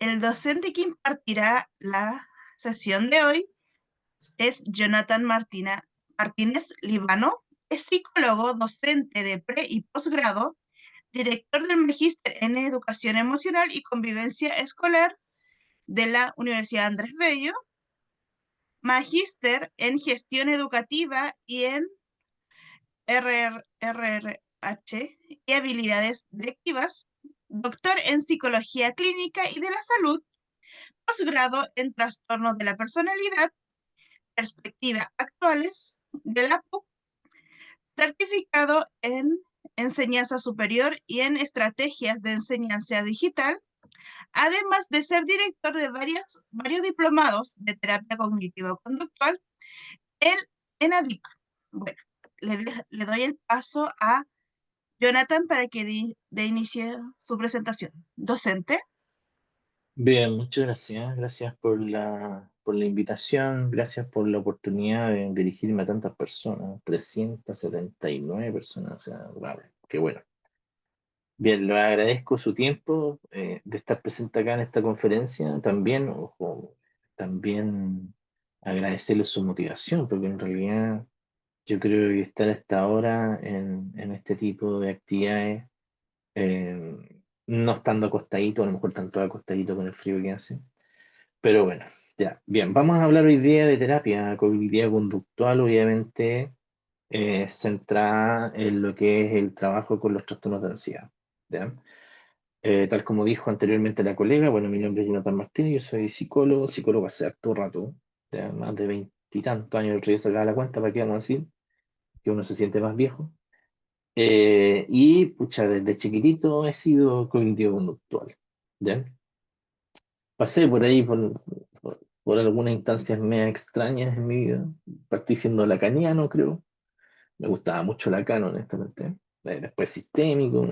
El docente que impartirá la sesión de hoy es Jonathan Martínez Líbano. Es psicólogo, docente de pre y posgrado, director del Magíster en Educación Emocional y Convivencia Escolar de la Universidad Andrés Bello, Magíster en Gestión Educativa y en RRH y Habilidades Directivas, doctor en Psicología Clínica y de la Salud, posgrado en Trastornos de la Personalidad, Perspectivas Actuales de la PUC, certificado en Enseñanza Superior y en Estrategias de Enseñanza Digital, además de ser director de varios diplomados de terapia cognitivo-conductual en, en ADIPA. Bueno, le doy el paso a Jonathan para que de inicie su presentación. Docente. Bien, muchas gracias. Gracias por la invitación, gracias por la oportunidad de dirigirme a tantas personas, 379 personas, o sea, wow, qué bueno. Bien, le agradezco su tiempo de estar presente acá en esta conferencia. También, ojo, también agradecerle su motivación, porque en realidad yo creo que estar a esta hora en este tipo de actividades, no estando acostadito, a lo mejor tanto acostadito con el frío que hace. Pero bueno, ya. Bien, vamos a hablar hoy día de terapia cognitiva conductual, obviamente centrada en lo que es el trabajo con los trastornos de ansiedad. ¿Ya? Tal como dijo anteriormente la colega, bueno, mi nombre es Jonathan Martínez, yo soy psicólogo hace harto rato, ya, más de veintitantos años, el otro día sacaba la cuenta, ¿para qué vamos a decir? Que uno se siente más viejo. Y, pucha, desde chiquitito he sido cognitivo-conductual, ¿ya? Pasé por ahí por algunas instancias medio extrañas en mi vida. Partí siendo lacaniano, creo. Me gustaba mucho Lacan, honestamente. Después sistémico.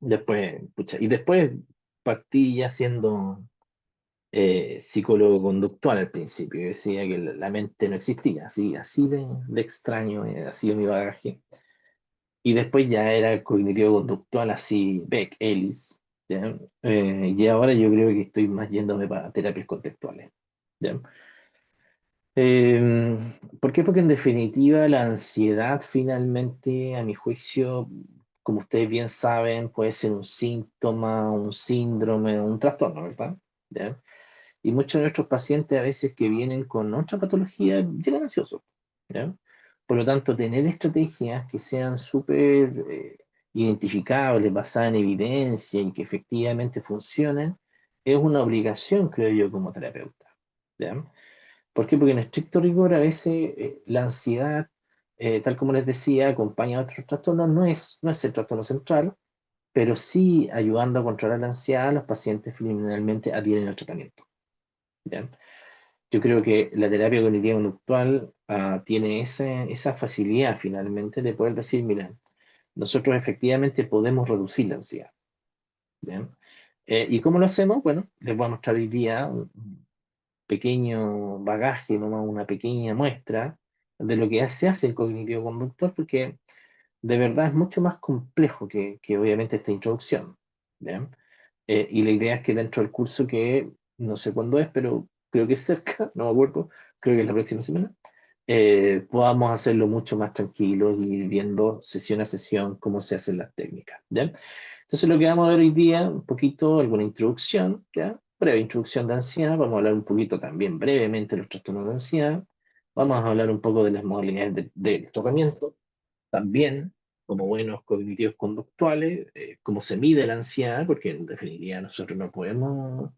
Después, pucha, y después partí ya siendo psicólogo conductual al principio. Yo decía que la mente no existía. Así de extraño ha sido mi bagaje. Y después ya era cognitivo conductual, así Beck, Ellis. ¿Ya? Y ahora yo creo que estoy más yéndome para terapias contextuales. ¿Ya? Eh, ¿Por qué? Porque en definitiva la ansiedad finalmente, a mi juicio, como ustedes bien saben, puede ser un síntoma, un síndrome, un trastorno, ¿verdad? ¿Ya? Y muchos de nuestros pacientes a veces que vienen con otra patología llegan ansiosos. ¿Ya? Por lo tanto, tener estrategias que sean súper identificables, basadas en evidencia y que efectivamente funcionen, es una obligación, creo yo, como terapeuta. ¿Ya? ¿Por qué? Porque en estricto rigor a veces la ansiedad, tal como les decía, acompaña a otros trastornos, no es el trastorno central, pero sí ayudando a controlar la ansiedad, los pacientes finalmente adhieren al tratamiento. ¿Ya? Yo creo que la terapia cognitiva conductual tiene esa facilidad finalmente de poder decir, mira, nosotros efectivamente podemos reducir la ansiedad. ¿Ya? ¿Y cómo lo hacemos? Bueno, les voy a mostrar hoy día un pequeño bagaje, nomás una pequeña muestra de lo que se hace el cognitivo conductual, porque de verdad es mucho más complejo que obviamente esta introducción. ¿Ya? Y la idea es que dentro del curso, que no sé cuándo es, pero creo que es cerca, no me acuerdo, creo que es la próxima semana, podamos hacerlo mucho más tranquilo y ir viendo sesión a sesión cómo se hacen las técnicas. ¿Ya? Entonces lo que vamos a ver hoy día, un poquito, alguna introducción, ¿ya? Breve introducción de ansiedad, vamos a hablar un poquito también brevemente de los trastornos de ansiedad, vamos a hablar un poco de las modalidades del tratamiento, también como buenos cognitivos conductuales, cómo se mide la ansiedad, porque en definitiva nosotros no podemos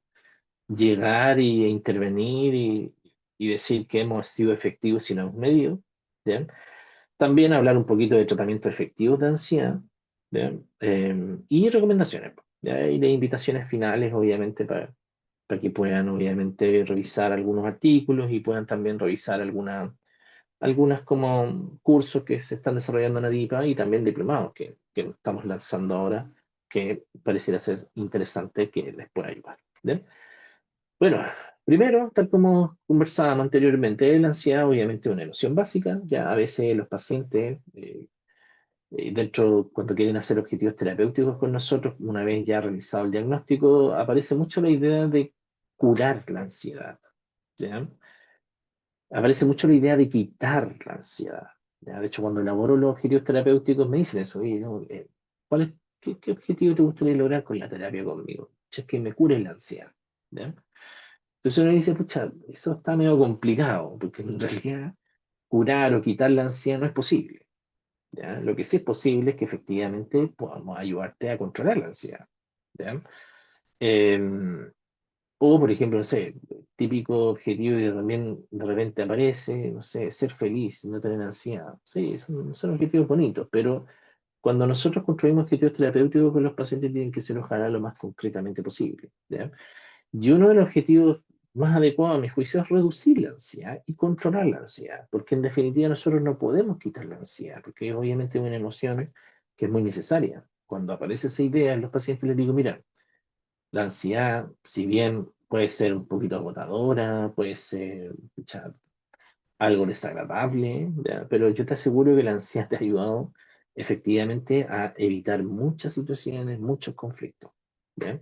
llegar e intervenir y decir que hemos sido efectivos si no hemos medido. ¿Bien? También hablar un poquito de tratamientos efectivos de ansiedad, ¿bien? Y recomendaciones, ¿ya? Y de invitaciones finales, obviamente, para que puedan, obviamente, revisar algunos artículos y puedan también revisar algunas como cursos que se están desarrollando en ADIPA y también diplomados que estamos lanzando ahora, que pareciera ser interesante que les pueda ayudar. ¿Bien? Bueno, primero, tal como conversábamos anteriormente, la ansiedad obviamente es una emoción básica. Ya a veces los pacientes Dentro, cuando quieren hacer objetivos terapéuticos con nosotros, una vez ya realizado el diagnóstico, aparece mucho la idea de curar la ansiedad, ¿ya? Aparece mucho la idea de quitar la ansiedad, ¿ya? De hecho, cuando elaboro los objetivos terapéuticos me dicen eso, oye, ¿no? ¿Qué objetivo te gustaría lograr con la terapia conmigo? Es que me cures la ansiedad, ¿ya? Entonces uno dice, pucha, eso está medio complicado, porque en realidad curar o quitar la ansiedad no es posible, ¿ya? Lo que sí es posible es que efectivamente podamos ayudarte a controlar la ansiedad, ¿ya? Em, o, por ejemplo, no sé, típico objetivo que también de repente aparece, no sé, ser feliz, no tener ansiedad. Sí, son objetivos bonitos, pero cuando nosotros construimos objetivos terapéuticos con los pacientes tienen que ser ojalá lo más concretamente posible, ¿ya? Y uno de los objetivos más adecuados a mi juicio es reducir la ansiedad y controlar la ansiedad, porque en definitiva nosotros no podemos quitar la ansiedad, porque obviamente es una emoción que es muy necesaria. Cuando aparece esa idea en los pacientes les digo, mira, la ansiedad, si bien puede ser un poquito agotadora, puede ser pucha, algo desagradable, ¿ya? Pero yo te aseguro que la ansiedad te ha ayudado efectivamente a evitar muchas situaciones, muchos conflictos, ¿ya?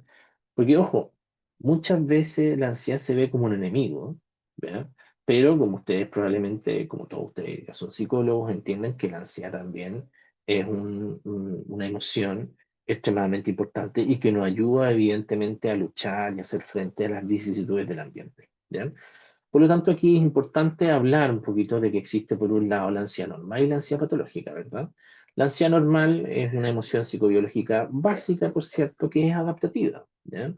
Porque, ojo, muchas veces la ansiedad se ve como un enemigo, ¿ya? Pero como ustedes probablemente, como todos ustedes ya son psicólogos, entienden que la ansiedad también es una emoción extremadamente importante y que nos ayuda evidentemente a luchar y hacer frente a las vicisitudes del ambiente, ¿ya? Por lo tanto, aquí es importante hablar un poquito de que existe por un lado la ansiedad normal y la ansiedad patológica, ¿verdad? La ansiedad normal es una emoción psicobiológica básica, por cierto, que es adaptativa, ¿ya?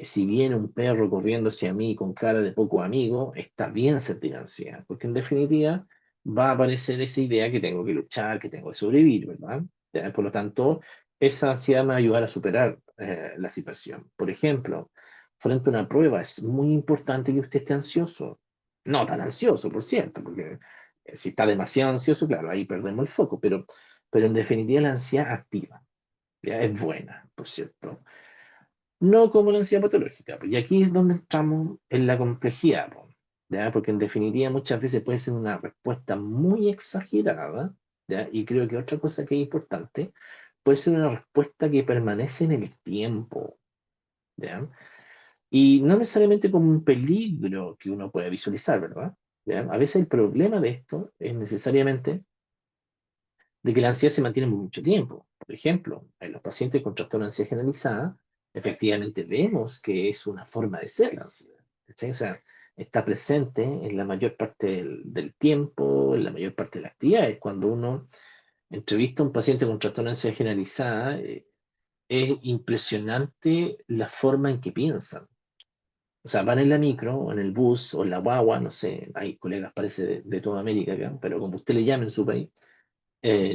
Si viene un perro corriendo hacia mí con cara de poco amigo, está bien sentir ansiedad, porque en definitiva va a aparecer esa idea que tengo que luchar, que tengo que sobrevivir, ¿verdad? ¿Ya? Por lo tanto, esa ansiedad me va a ayudar a superar la situación. Por ejemplo, frente a una prueba, es muy importante que usted esté ansioso. No tan ansioso, por cierto, porque si está demasiado ansioso, claro, ahí perdemos el foco, pero en definitiva la ansiedad activa, ¿ya? Es buena, por cierto. No como la ansiedad patológica, pues, y aquí es donde entramos en la complejidad, po, ¿ya? Porque en definitiva muchas veces puede ser una respuesta muy exagerada, ¿ya? Y creo que otra cosa que es importante, puede ser una respuesta que permanece en el tiempo, ¿ya? Y no necesariamente como un peligro que uno puede visualizar, ¿verdad? ¿Ya? A veces el problema de esto es necesariamente de que la ansiedad se mantiene por mucho tiempo. Por ejemplo, en los pacientes con trastorno de ansiedad generalizada, efectivamente vemos que es una forma de ser la ansiedad. ¿Cachai? O sea, está presente en la mayor parte del tiempo, en la mayor parte de las actividades. Cuando uno entrevista a un paciente con trastorno de ansiedad generalizada, es impresionante la forma en que piensan. O sea, van en la micro, o en el bus, o en la guagua, no sé, hay colegas, parece, de toda América acá, pero como usted le llame en su país,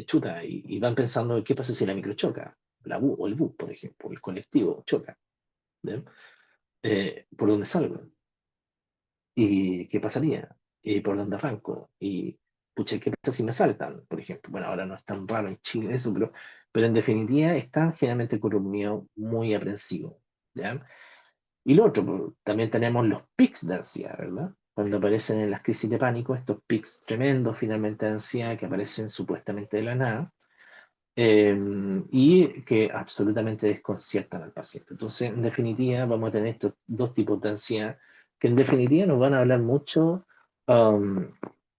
chuta, y van pensando, ¿qué pasa si la micro choca? O el bus, por ejemplo, o el colectivo choca, ¿ya? ¿Por dónde salgo? ¿Y qué pasaría? ¿Y por dónde arranco? Y, pucha, ¿qué pasa si me saltan? Por ejemplo, bueno, ahora no es tan raro en Chile eso, pero en definitiva están generalmente con un miedo muy aprensivo, ¿ya? Y lo otro, pues, también tenemos los pics de ansiedad, ¿verdad? Cuando aparecen en las crisis de pánico, estos pics tremendos finalmente de ansiedad que aparecen supuestamente de la nada, y que absolutamente desconciertan al paciente. Entonces, en definitiva, vamos a tener estos dos tipos de ansiedad que en definitiva nos van a hablar mucho um,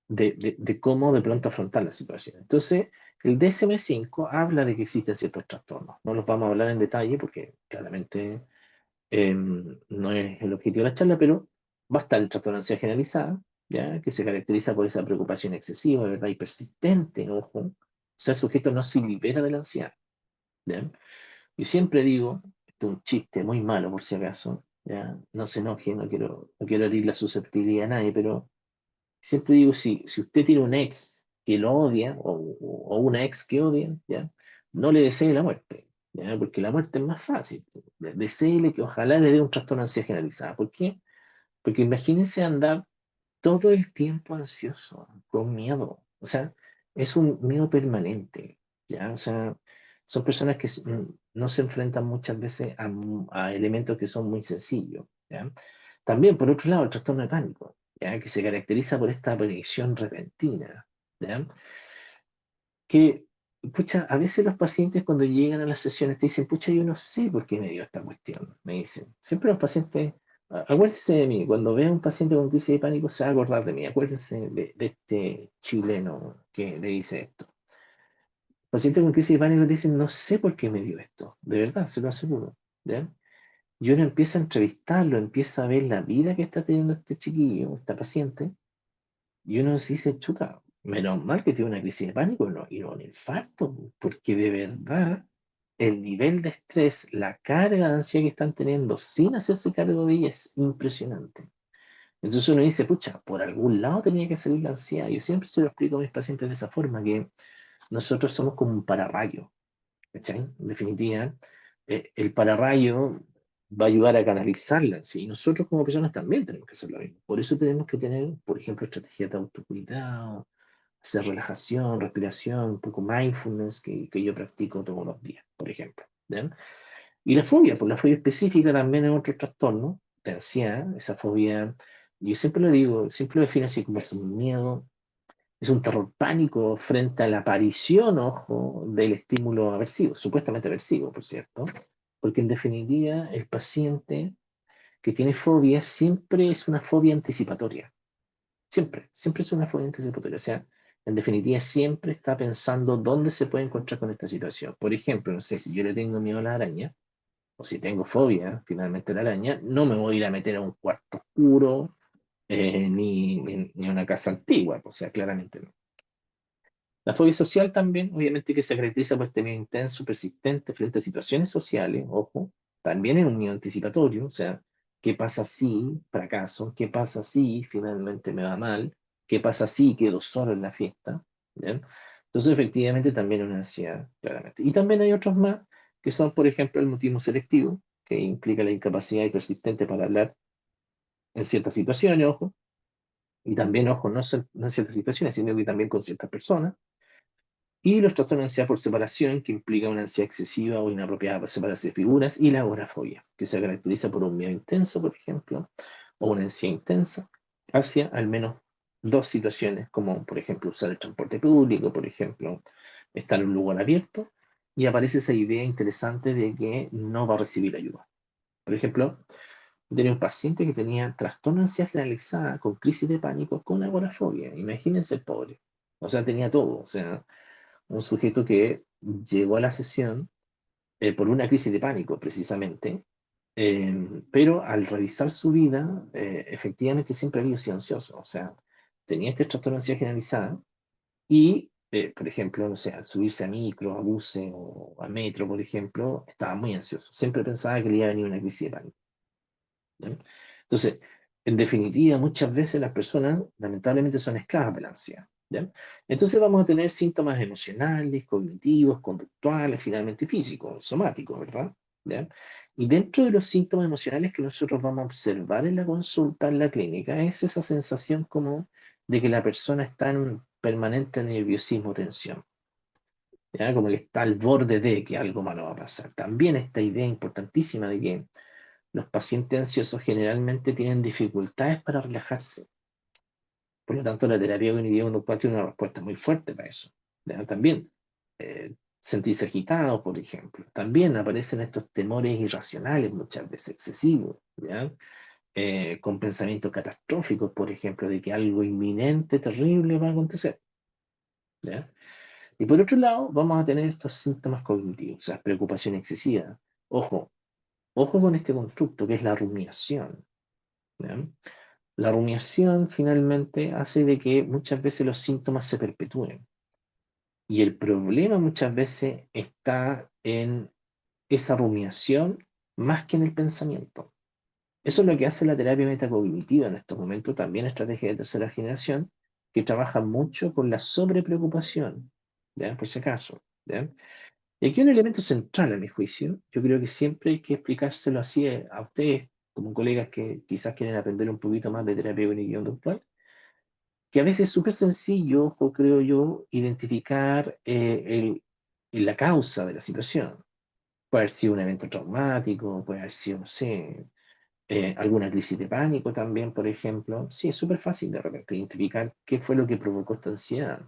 de cómo de pronto afrontar la situación. Entonces, el DSM-5 habla de que existen ciertos trastornos. No los vamos a hablar en detalle porque claramente no es el objetivo de la charla, pero va a estar el trastorno de ansiedad generalizada, ¿ya? Que se caracteriza por esa preocupación excesiva, ¿verdad? Y persistente, ojo. O sea, el sujeto no se libera de la ansiedad, ¿ya? Y siempre digo, esto es un chiste muy malo por si acaso, ¿ya? No se enoje, no quiero herir la susceptibilidad a nadie, pero siempre digo, si usted tiene un ex que lo odia o una ex que odia, ¿ya? No le desee la muerte, ¿ya? Porque la muerte es más fácil. Deséele que ojalá le dé un trastorno de ansiedad generalizada. ¿Por qué? Porque imagínense andar todo el tiempo ansioso, con miedo. O sea, es un miedo permanente, ¿ya? O sea, son personas que no se enfrentan muchas veces a elementos que son muy sencillos, ¿ya? También, por otro lado, el trastorno de pánico, ¿ya? Que se caracteriza por esta aparición repentina, ¿ya? Que pucha, a veces los pacientes cuando llegan a las sesiones te dicen, pucha, yo no sé por qué me dio esta cuestión, me dicen. Siempre los pacientes, acuérdense de mí, cuando vean un paciente con crisis de pánico se va a acordar de mí, acuérdense de este chileno que le dice esto. Pacientes con crisis de pánico dicen, no sé por qué me dio esto, de verdad, se lo aseguro. ¿Ya? Y uno empieza a entrevistarlo, empieza a ver la vida que está teniendo este chiquillo, esta paciente, y uno se dice, chuta, menos mal que tiene una crisis de pánico y no un infarto, porque de verdad el nivel de estrés, la carga de ansiedad que están teniendo sin hacerse cargo de ella es impresionante. Entonces uno dice, pucha, por algún lado tenía que salir la ansiedad. Yo siempre se lo explico a mis pacientes de esa forma, que nosotros somos como un pararrayo, ¿cachai? En definitiva, el pararrayo va a ayudar a canalizarla en sí. Y nosotros como personas también tenemos que hacer lo mismo. Por eso tenemos que tener, por ejemplo, estrategias de autocuidado, hacer relajación, respiración, un poco mindfulness que yo practico todos los días, por ejemplo. ¿Ya? Y la fobia, pues la fobia específica también es otro trastorno de ansiedad. Esa fobia, yo siempre lo digo, siempre lo defino así como es un miedo, es un terror pánico frente a la aparición, ojo, del estímulo aversivo, supuestamente aversivo, por cierto, porque en definitiva el paciente que tiene fobia siempre es una fobia anticipatoria, siempre es una fobia anticipatoria, o sea, en definitiva siempre está pensando dónde se puede encontrar con esta situación. Por ejemplo, no sé, si yo le tengo miedo a la araña, o si tengo fobia finalmente a la araña, no me voy a ir a meter a un cuarto oscuro, ni a una casa antigua, o sea, claramente no. La fobia social también, obviamente que se caracteriza por este miedo intenso, persistente frente a situaciones sociales, ojo, también es un miedo anticipatorio, o sea, ¿qué pasa si fracaso? ¿Qué pasa si finalmente me va mal? ¿Qué pasa si quedo solo en la fiesta? ¿Bien? Entonces, efectivamente, también es una ansiedad, claramente. Y también hay otros más, que son, por ejemplo, el mutismo selectivo, que implica la incapacidad persistente para hablar en ciertas situaciones, ojo, y también, ojo, no en ciertas situaciones, sino que también con ciertas personas. Y los trastornos de ansiedad por separación, que implica una ansiedad excesiva o inapropiada para separarse de figuras, y la agorafobia, que se caracteriza por un miedo intenso, por ejemplo, o una ansiedad intensa hacia al menos dos situaciones, como por ejemplo usar el transporte público, por ejemplo, estar en un lugar abierto, y aparece esa idea interesante de que no va a recibir ayuda. Por ejemplo, tenía un paciente que tenía trastorno de ansiedad generalizada con crisis de pánico con agorafobia. Imagínense el pobre. O sea, tenía todo. O sea, un sujeto que llegó a la sesión por una crisis de pánico, precisamente, pero al revisar su vida, efectivamente siempre había sido ansioso, o sea, tenía este trastorno de ansiedad generalizada y, por ejemplo, no sé, al subirse a micro, a buses o a metro, por ejemplo, estaba muy ansioso, siempre pensaba que le iba a venir una crisis de pánico. ¿Ya? Entonces, en definitiva, muchas veces las personas lamentablemente son esclavas de la ansiedad. ¿Ya? Entonces vamos a tener síntomas emocionales, cognitivos, conductuales, finalmente físicos, somáticos, ¿verdad? ¿Ya? Y dentro de los síntomas emocionales que nosotros vamos a observar en la consulta, en la clínica, es esa sensación como de que la persona está en un permanente nerviosismo, tensión. ¿Ya? Como que está al borde de que algo malo va a pasar. También esta idea importantísima de que los pacientes ansiosos generalmente tienen dificultades para relajarse. Por lo tanto, la terapia cognitiva conductual tiene una respuesta muy fuerte para eso. ¿Ya? También, sentirse agitado, por ejemplo. También aparecen estos temores irracionales, muchas veces excesivos, ¿ya? Con pensamientos catastróficos, por ejemplo, de que algo inminente, terrible va a acontecer. ¿Ya? Y por otro lado, vamos a tener estos síntomas cognitivos, o sea, preocupación excesiva. Ojo, ojo con este constructo que es la rumiación. ¿Ya? La rumiación finalmente hace de que muchas veces los síntomas se perpetúen. Y el problema muchas veces está en esa rumiación más que en el pensamiento. Eso es lo que hace la terapia metacognitiva en estos momentos, también estrategia de tercera generación, que trabaja mucho con la sobrepreocupación, ¿ya? Por si acaso. ¿Ya? Y aquí un elemento central, a mi juicio, yo creo que siempre hay que explicárselo así a ustedes, como colegas que quizás quieren aprender un poquito más de terapia cognitivo-conductual, que a veces es súper sencillo, ojo, creo yo, identificar la causa de la situación. Puede haber sido un evento traumático, puede haber sido, no sé, alguna crisis de pánico también, por ejemplo. Sí, es súper fácil de repente identificar qué fue lo que provocó esta ansiedad.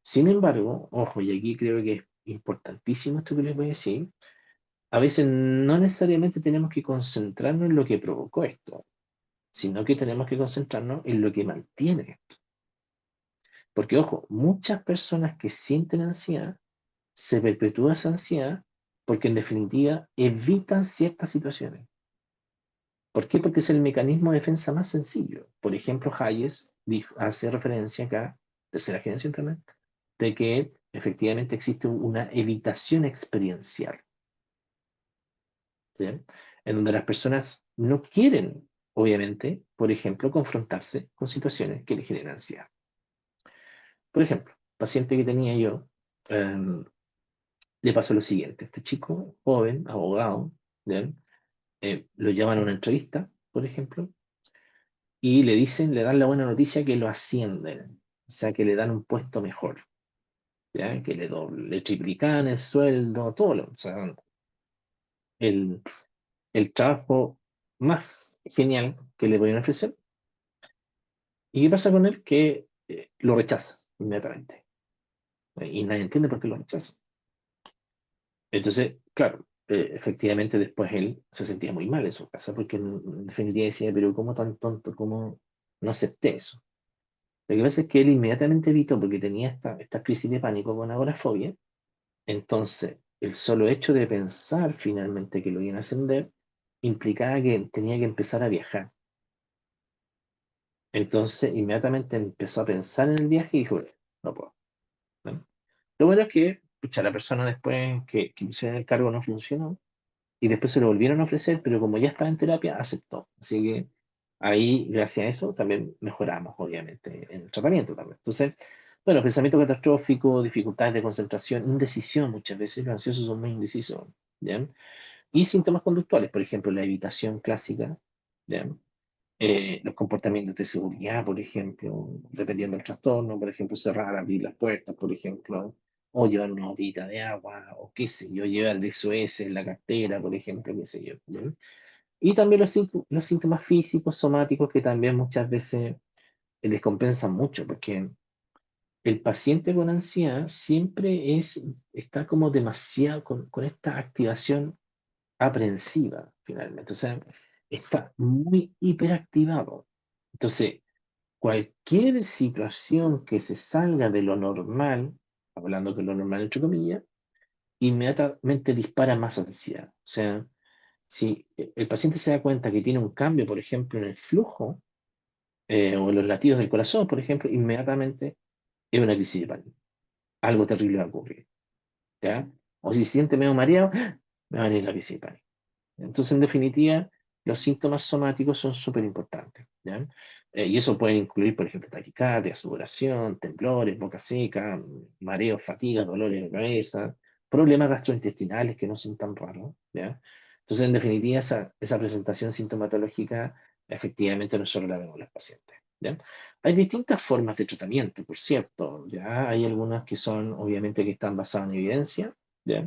Sin embargo, ojo, y aquí creo que es importantísimo esto que les voy a decir, a veces no necesariamente tenemos que concentrarnos en lo que provocó esto, sino que tenemos que concentrarnos en lo que mantiene esto. Porque, ojo, muchas personas que sienten ansiedad, se perpetúa esa ansiedad porque en definitiva evitan ciertas situaciones. ¿Por qué? Porque es el mecanismo de defensa más sencillo. Por ejemplo, Hayes hace referencia acá, tercera generación también, de que efectivamente existe una evitación experiencial, ¿sí? En donde las personas no quieren, obviamente, por ejemplo, confrontarse con situaciones que le generan ansiedad. Por ejemplo, paciente que tenía yo, eh, le pasó lo siguiente. Este chico, joven, abogado, ¿ya? Lo llaman a una entrevista, por ejemplo, y le dicen, le dan la buena noticia que lo ascienden, o sea, que le dan un puesto mejor, ¿ya? Que le triplican el sueldo, todo, o sea, el, el trabajo más genial que le podían ofrecer. ¿Y qué pasa con él? Que lo rechaza inmediatamente. Y nadie entiende por qué lo rechaza. Entonces, claro, efectivamente después él se sentía muy mal en su casa porque en definitiva decía, pero ¿cómo tan tonto? ¿Cómo no acepté eso? Lo que pasa es que él inmediatamente evitó porque tenía esta crisis de pánico con agorafobia. Entonces, el solo hecho de pensar finalmente que lo iban a ascender implicaba que tenía que empezar a viajar. Entonces, inmediatamente empezó a pensar en el viaje y dijo, no puedo, ¿no? Lo bueno es que, pucha, la persona después que le hicieron el cargo no funcionó y después se lo volvieron a ofrecer, pero como ya estaba en terapia, aceptó. Así que ahí, gracias a eso, también mejoramos, obviamente, en el tratamiento también. Entonces, bueno, pensamiento catastrófico, dificultades de concentración, indecisión muchas veces, los ansiosos son muy indecisos, ¿ya? Y síntomas conductuales, por ejemplo, la evitación clásica, ¿ya? Los comportamientos de seguridad, por ejemplo, dependiendo del trastorno, por ejemplo, cerrar, abrir las puertas, por ejemplo, o llevar una botita de agua, o qué sé yo, llevar el SOS en la cartera, por ejemplo, qué sé yo, ¿ya? Y también los síntomas físicos, somáticos, que también muchas veces descompensan mucho, porque el paciente con ansiedad siempre está como demasiado con esta activación aprensiva, finalmente. O sea, está muy hiperactivado. Entonces, cualquier situación que se salga de lo normal, hablando que lo normal entre comillas, inmediatamente dispara más ansiedad. O sea, si el paciente se da cuenta que tiene un cambio, por ejemplo, en el flujo o en los latidos del corazón, por ejemplo, inmediatamente es una crisis de pánico. Algo terrible va a ocurrir, ¿ya? O si se siente medio mareado, me va a venir la crisis de pánico. Entonces, en definitiva, los síntomas somáticos son súper importantes, ¿ya? Y eso puede incluir, por ejemplo, taquicardia, sudoración, temblores, boca seca, mareos, fatiga, dolores de cabeza, problemas gastrointestinales que no son tan raros, ¿ya? Entonces, en definitiva, esa presentación sintomatológica, efectivamente, nosotros la vemos en los pacientes, ¿ya? Hay distintas formas de tratamiento, por cierto, ¿ya? Hay algunas que son, obviamente, que están basadas en evidencia, ¿ya?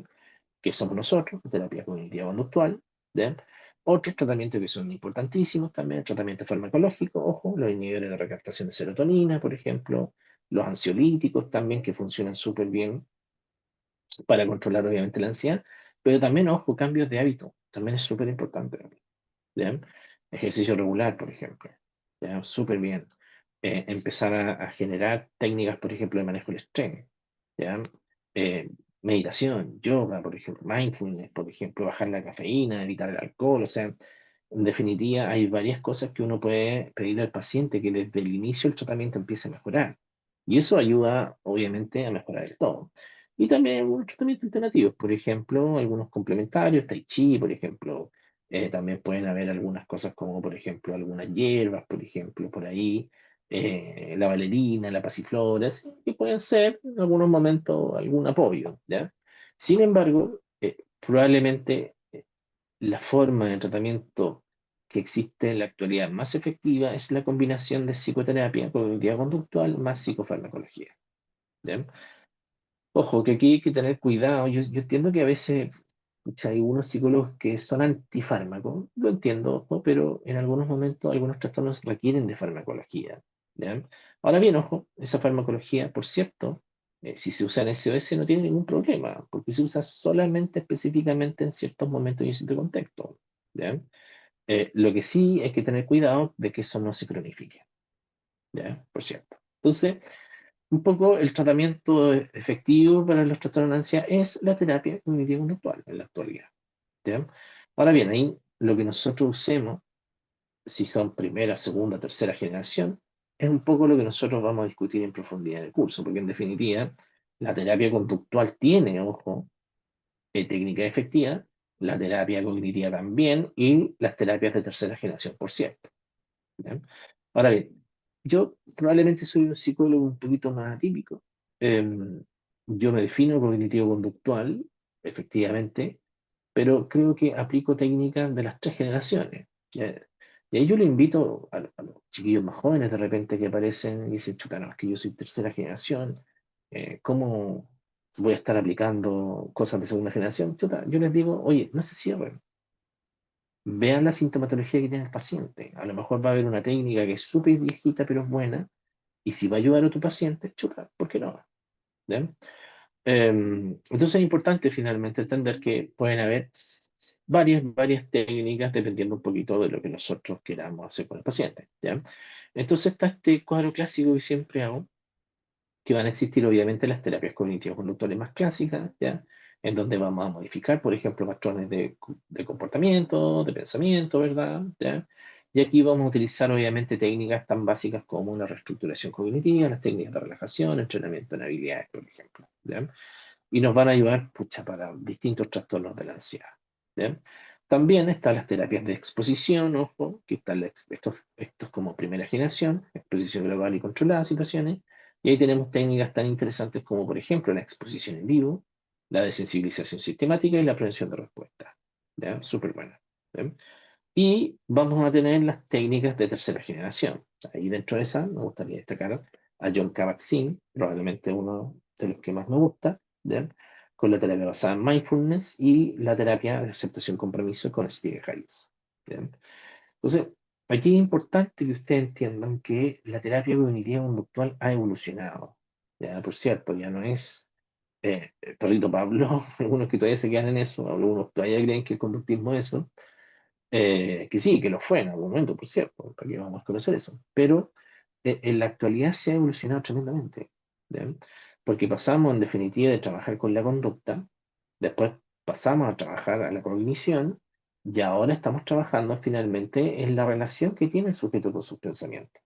Que somos nosotros, terapia cognitiva conductual, ¿ya? Otros tratamientos que son importantísimos también, tratamiento farmacológico, ojo, los inhibidores de recaptación de serotonina, por ejemplo, los ansiolíticos también que funcionan súper bien para controlar obviamente la ansiedad, pero también, ojo, cambios de hábito, también es súper importante, ¿ya? Ejercicio regular, por ejemplo, ¿ya? Súper bien. Empezar a generar técnicas, por ejemplo, de manejo del estrés, ¿ya? Eh, Meditación, yoga, por ejemplo, mindfulness, por ejemplo, bajar la cafeína, evitar el alcohol, o sea, en definitiva, hay varias cosas que uno puede pedirle al paciente que desde el inicio del tratamiento empiece a mejorar. Y eso ayuda, obviamente, a mejorar el todo. Y también algunos tratamientos alternativos, por ejemplo, algunos complementarios, tai chi, por ejemplo, también pueden haber algunas cosas como, por ejemplo, algunas hierbas, por ejemplo, por ahí, la valerina, la pasiflora, sí, que pueden ser en algunos momentos algún apoyo, ¿ya? Sin embargo, probablemente la forma de tratamiento que existe en la actualidad más efectiva es la combinación de psicoterapia cognitiva conductual más psicofarmacología, ¿ya? Ojo, que aquí hay que tener cuidado. Yo entiendo que a veces pucha, hay algunos psicólogos que son antifármacos, lo entiendo, ojo, pero en algunos momentos algunos trastornos requieren de farmacología, ¿ya? Ahora bien, ojo, esa farmacología, por cierto, Si se usa en SOS no tiene ningún problema, porque se usa solamente específicamente en ciertos momentos y en cierto contexto. ¿Ya? Lo que sí hay que tener cuidado de que eso no se cronifique. ¿Ya? Por cierto. Entonces, un poco el tratamiento efectivo para los trastornos de ansiedad es la terapia cognitivo-conductual en la actualidad. ¿Ya? Ahora bien, ahí lo que nosotros usemos, si son primera, segunda, tercera generación, es un poco lo que nosotros vamos a discutir en profundidad en el curso, porque en definitiva, la terapia conductual tiene, ojo, técnica efectiva, la terapia cognitiva también y las terapias de tercera generación, por cierto. ¿Ya? Ahora bien, yo probablemente soy un psicólogo un poquito más atípico. Yo me defino cognitivo-conductual, efectivamente, pero creo que aplico técnicas de las tres generaciones. ¿Ya? Y ahí yo le invito a los chiquillos más jóvenes de repente que aparecen y dicen, chuta, no, es que yo soy tercera generación, ¿cómo voy a estar aplicando cosas de segunda generación? Chuta, yo les digo, oye, no se cierren, vean la sintomatología que tiene el paciente. A lo mejor va a haber una técnica que es súper viejita pero es buena, y si va a ayudar a tu paciente, chuta, ¿por qué no? ¿Ya? Entonces es importante finalmente entender que pueden haber varias técnicas dependiendo un poquito de lo que nosotros queramos hacer con el paciente. ¿Ya? Entonces está este cuadro clásico que siempre hago, que van a existir obviamente las terapias cognitivas conductuales más clásicas, ¿ya? En donde vamos a modificar, por ejemplo, patrones de comportamiento, de pensamiento, ¿verdad? ¿Ya? Y aquí vamos a utilizar obviamente técnicas tan básicas como la reestructuración cognitiva, las técnicas de relajación, entrenamiento en habilidades, por ejemplo, ¿ya? Y nos van a ayudar, pucha, para distintos trastornos de la ansiedad, ¿ya? También están las terapias de exposición, ojo, que están estos como primera generación, exposición global y controlada de situaciones, y ahí tenemos técnicas tan interesantes como, por ejemplo, la exposición en vivo, la desensibilización sistemática y la prevención de respuesta. ¿Ya? Súper buena. ¿Ya? Y vamos a tener las técnicas de tercera generación. Ahí dentro de esa me gustaría destacar a John Kabat-Zinn, probablemente uno de los que más me gusta, ¿ya? Con la terapia basada en mindfulness y la terapia de aceptación compromiso con Steve Hayes. ¿Ya? Entonces, aquí es importante que ustedes entiendan que la terapia cognitiva conductual ha evolucionado. Ya, por cierto, ya no es perrito Pablo, algunos que todavía se quedan en eso, algunos todavía creen que el conductismo es eso, que sí, que lo fue en algún momento, por cierto, para que vamos a conocer eso, pero en la actualidad se ha evolucionado tremendamente, ¿ya? Porque pasamos en definitiva de trabajar con la conducta, después pasamos a trabajar a la cognición, y ahora estamos trabajando finalmente en la relación que tiene el sujeto con sus pensamientos.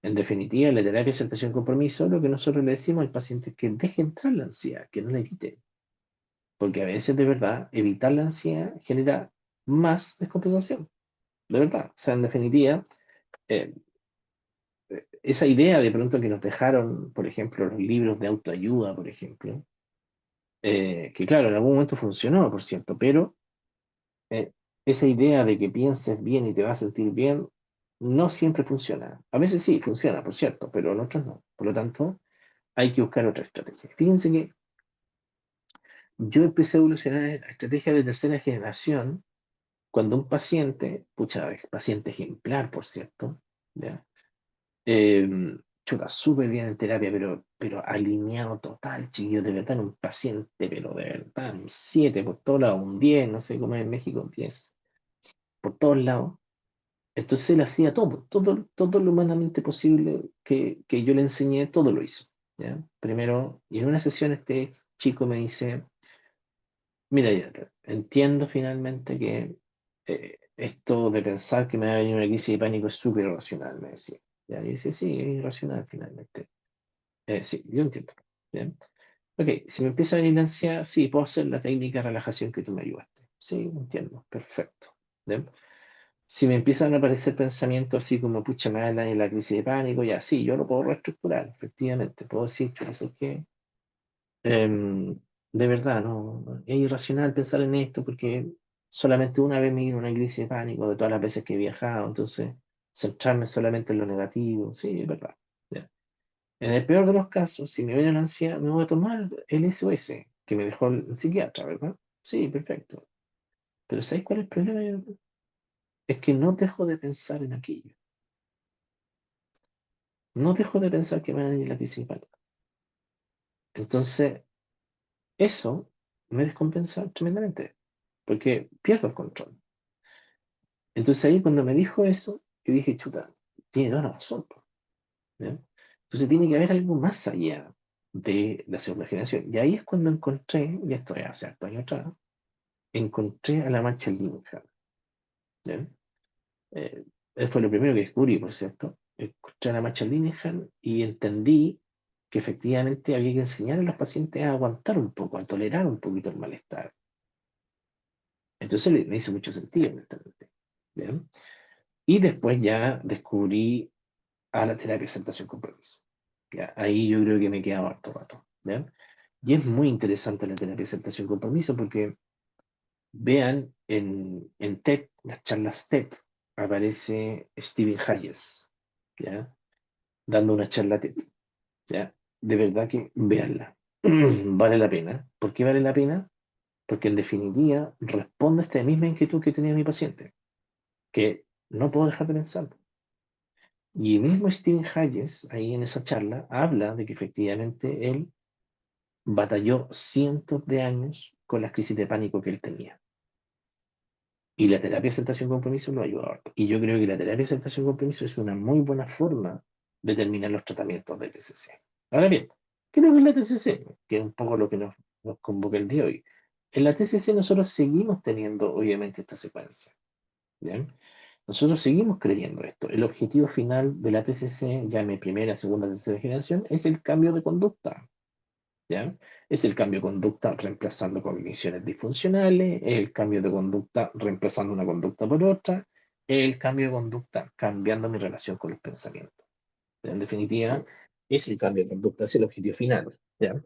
En definitiva, en la terapia de aceptación y compromiso, lo que nosotros le decimos al paciente es que deje entrar la ansiedad, que no la evite, porque a veces de verdad evitar la ansiedad genera más descompensación, de verdad. O sea, en definitiva, eh, esa idea de pronto que nos dejaron, por ejemplo, los libros de autoayuda, por ejemplo, que claro, en algún momento funcionó, por cierto, pero eh, esa idea de que pienses bien y te vas a sentir bien no siempre funciona. A veces sí funciona, por cierto, pero en otros no. Por lo tanto, hay que buscar otra estrategia. Fíjense que yo empecé a evolucionar en la estrategia de tercera generación cuando un paciente, pucha, paciente ejemplar, por cierto, ¿ya? Chuta, súper bien en terapia, pero alineado total, chiquillo, de verdad, un paciente, pero de verdad, un 7 por todos lados, un 10 no sé cómo es en México, un 10 por todos lados. Entonces él hacía todo lo humanamente posible que yo le enseñé, todo lo hizo. ¿Ya? Primero, y en una sesión este chico me dice, mira, ya, entiendo finalmente que esto de pensar que me va a venir una crisis de pánico es súper irracional, me decía. ¿Ya? Y dice, sí, es irracional finalmente. Sí, yo entiendo. ¿Ya? Ok, si me empieza a venir la ansiedad, sí, puedo hacer la técnica de relajación que tú me ayudaste. Sí, entiendo, perfecto. ¿Ya? Si me empiezan a aparecer pensamientos así como, pucha, me hablan en la crisis de pánico, ya sí, yo lo puedo reestructurar, efectivamente. Puedo decir, chuta, eso es que de verdad, no, es irracional pensar en esto porque solamente una vez me vino una crisis de pánico de todas las veces que he viajado, entonces centrarme solamente en lo negativo, sí, es verdad. Ya. En el peor de los casos, si me viene la ansiedad, me voy a tomar el SOS que me dejó el psiquiatra, ¿verdad? Sí, perfecto. Pero ¿sabes cuál es el problema? Es que no dejo de pensar en aquello. No dejo de pensar que me va a venir la crisis de pánico. Entonces, eso me descompensa tremendamente, porque pierdo el control. Entonces ahí cuando me dijo eso, yo dije, chuta, tiene toda la razón, po, ¿ya? Entonces tiene que haber algo más allá de la segunda generación. Y ahí es cuando encontré, y esto es hace hartos años atrás, encontré a la Marshall Linehan, ¿ya? Eh, fue lo primero que descubrí, por cierto. Encontré a la Marshall Linehan y entendí que efectivamente había que enseñar a los pacientes a aguantar un poco, a tolerar un poquito el malestar. Entonces me hizo mucho sentido, honestamente, ¿ya? Y después ya descubrí a la terapia de aceptación compromiso. ¿Ya? Ahí yo creo que me he quedado harto rato. ¿Ya? Y es muy interesante la terapia de aceptación compromiso porque vean en TED, las charlas TED, aparece Stephen Hayes, ¿ya? Dando una charla TED. ¿Ya? De verdad que veanla. Vale la pena. ¿Por qué vale la pena? Porque en definitiva responde a esta misma inquietud que tenía mi paciente, que no puedo dejar de pensar. Y mismo Stephen Hayes, ahí en esa charla, habla de que efectivamente él batalló cientos de años con las crisis de pánico que él tenía. Y la terapia de aceptación compromiso lo ayuda harto. Y yo creo que la terapia de aceptación compromiso es una muy buena forma de terminar los tratamientos de TCC. Ahora bien, ¿qué es lo que es la TCC? Que es un poco lo que nos convoca el día de hoy. En la TCC nosotros seguimos teniendo, obviamente, esta secuencia. ¿Bien? Nosotros seguimos creyendo esto. El objetivo final de la TCC, llame primera, segunda, tercera generación, es el cambio de conducta. ¿Ya? Es el cambio de conducta reemplazando cogniciones disfuncionales, es el cambio de conducta reemplazando una conducta por otra, es el cambio de conducta cambiando mi relación con los pensamientos. En definitiva, es el cambio de conducta, es el objetivo final. ¿Ya?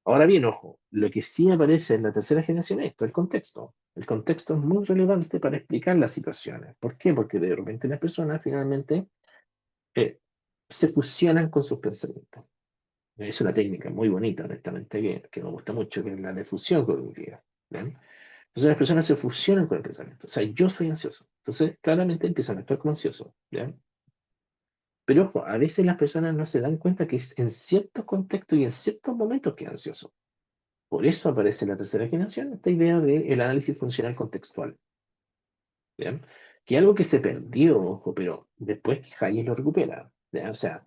Ahora bien, ojo, lo que sí aparece en la tercera generación es esto, el contexto. El contexto es muy relevante para explicar las situaciones. ¿Por qué? Porque de repente las personas finalmente eh, se fusionan con sus pensamientos. Es una técnica muy bonita, honestamente, que me gusta mucho, que es la de fusión cognitiva. ¿Bien? Entonces las personas se fusionan con el pensamiento. O sea, yo soy ansioso. Entonces, claramente empiezan a actuar como ansioso. ¿Bien? Pero ojo, a veces las personas no se dan cuenta que es en ciertos contextos y en ciertos momentos que es ansioso. Por eso aparece en la tercera generación esta idea del análisis funcional contextual. ¿Bien? Que es algo que se perdió, ojo, pero después que Hayes lo recupera. ¿Ya? O sea,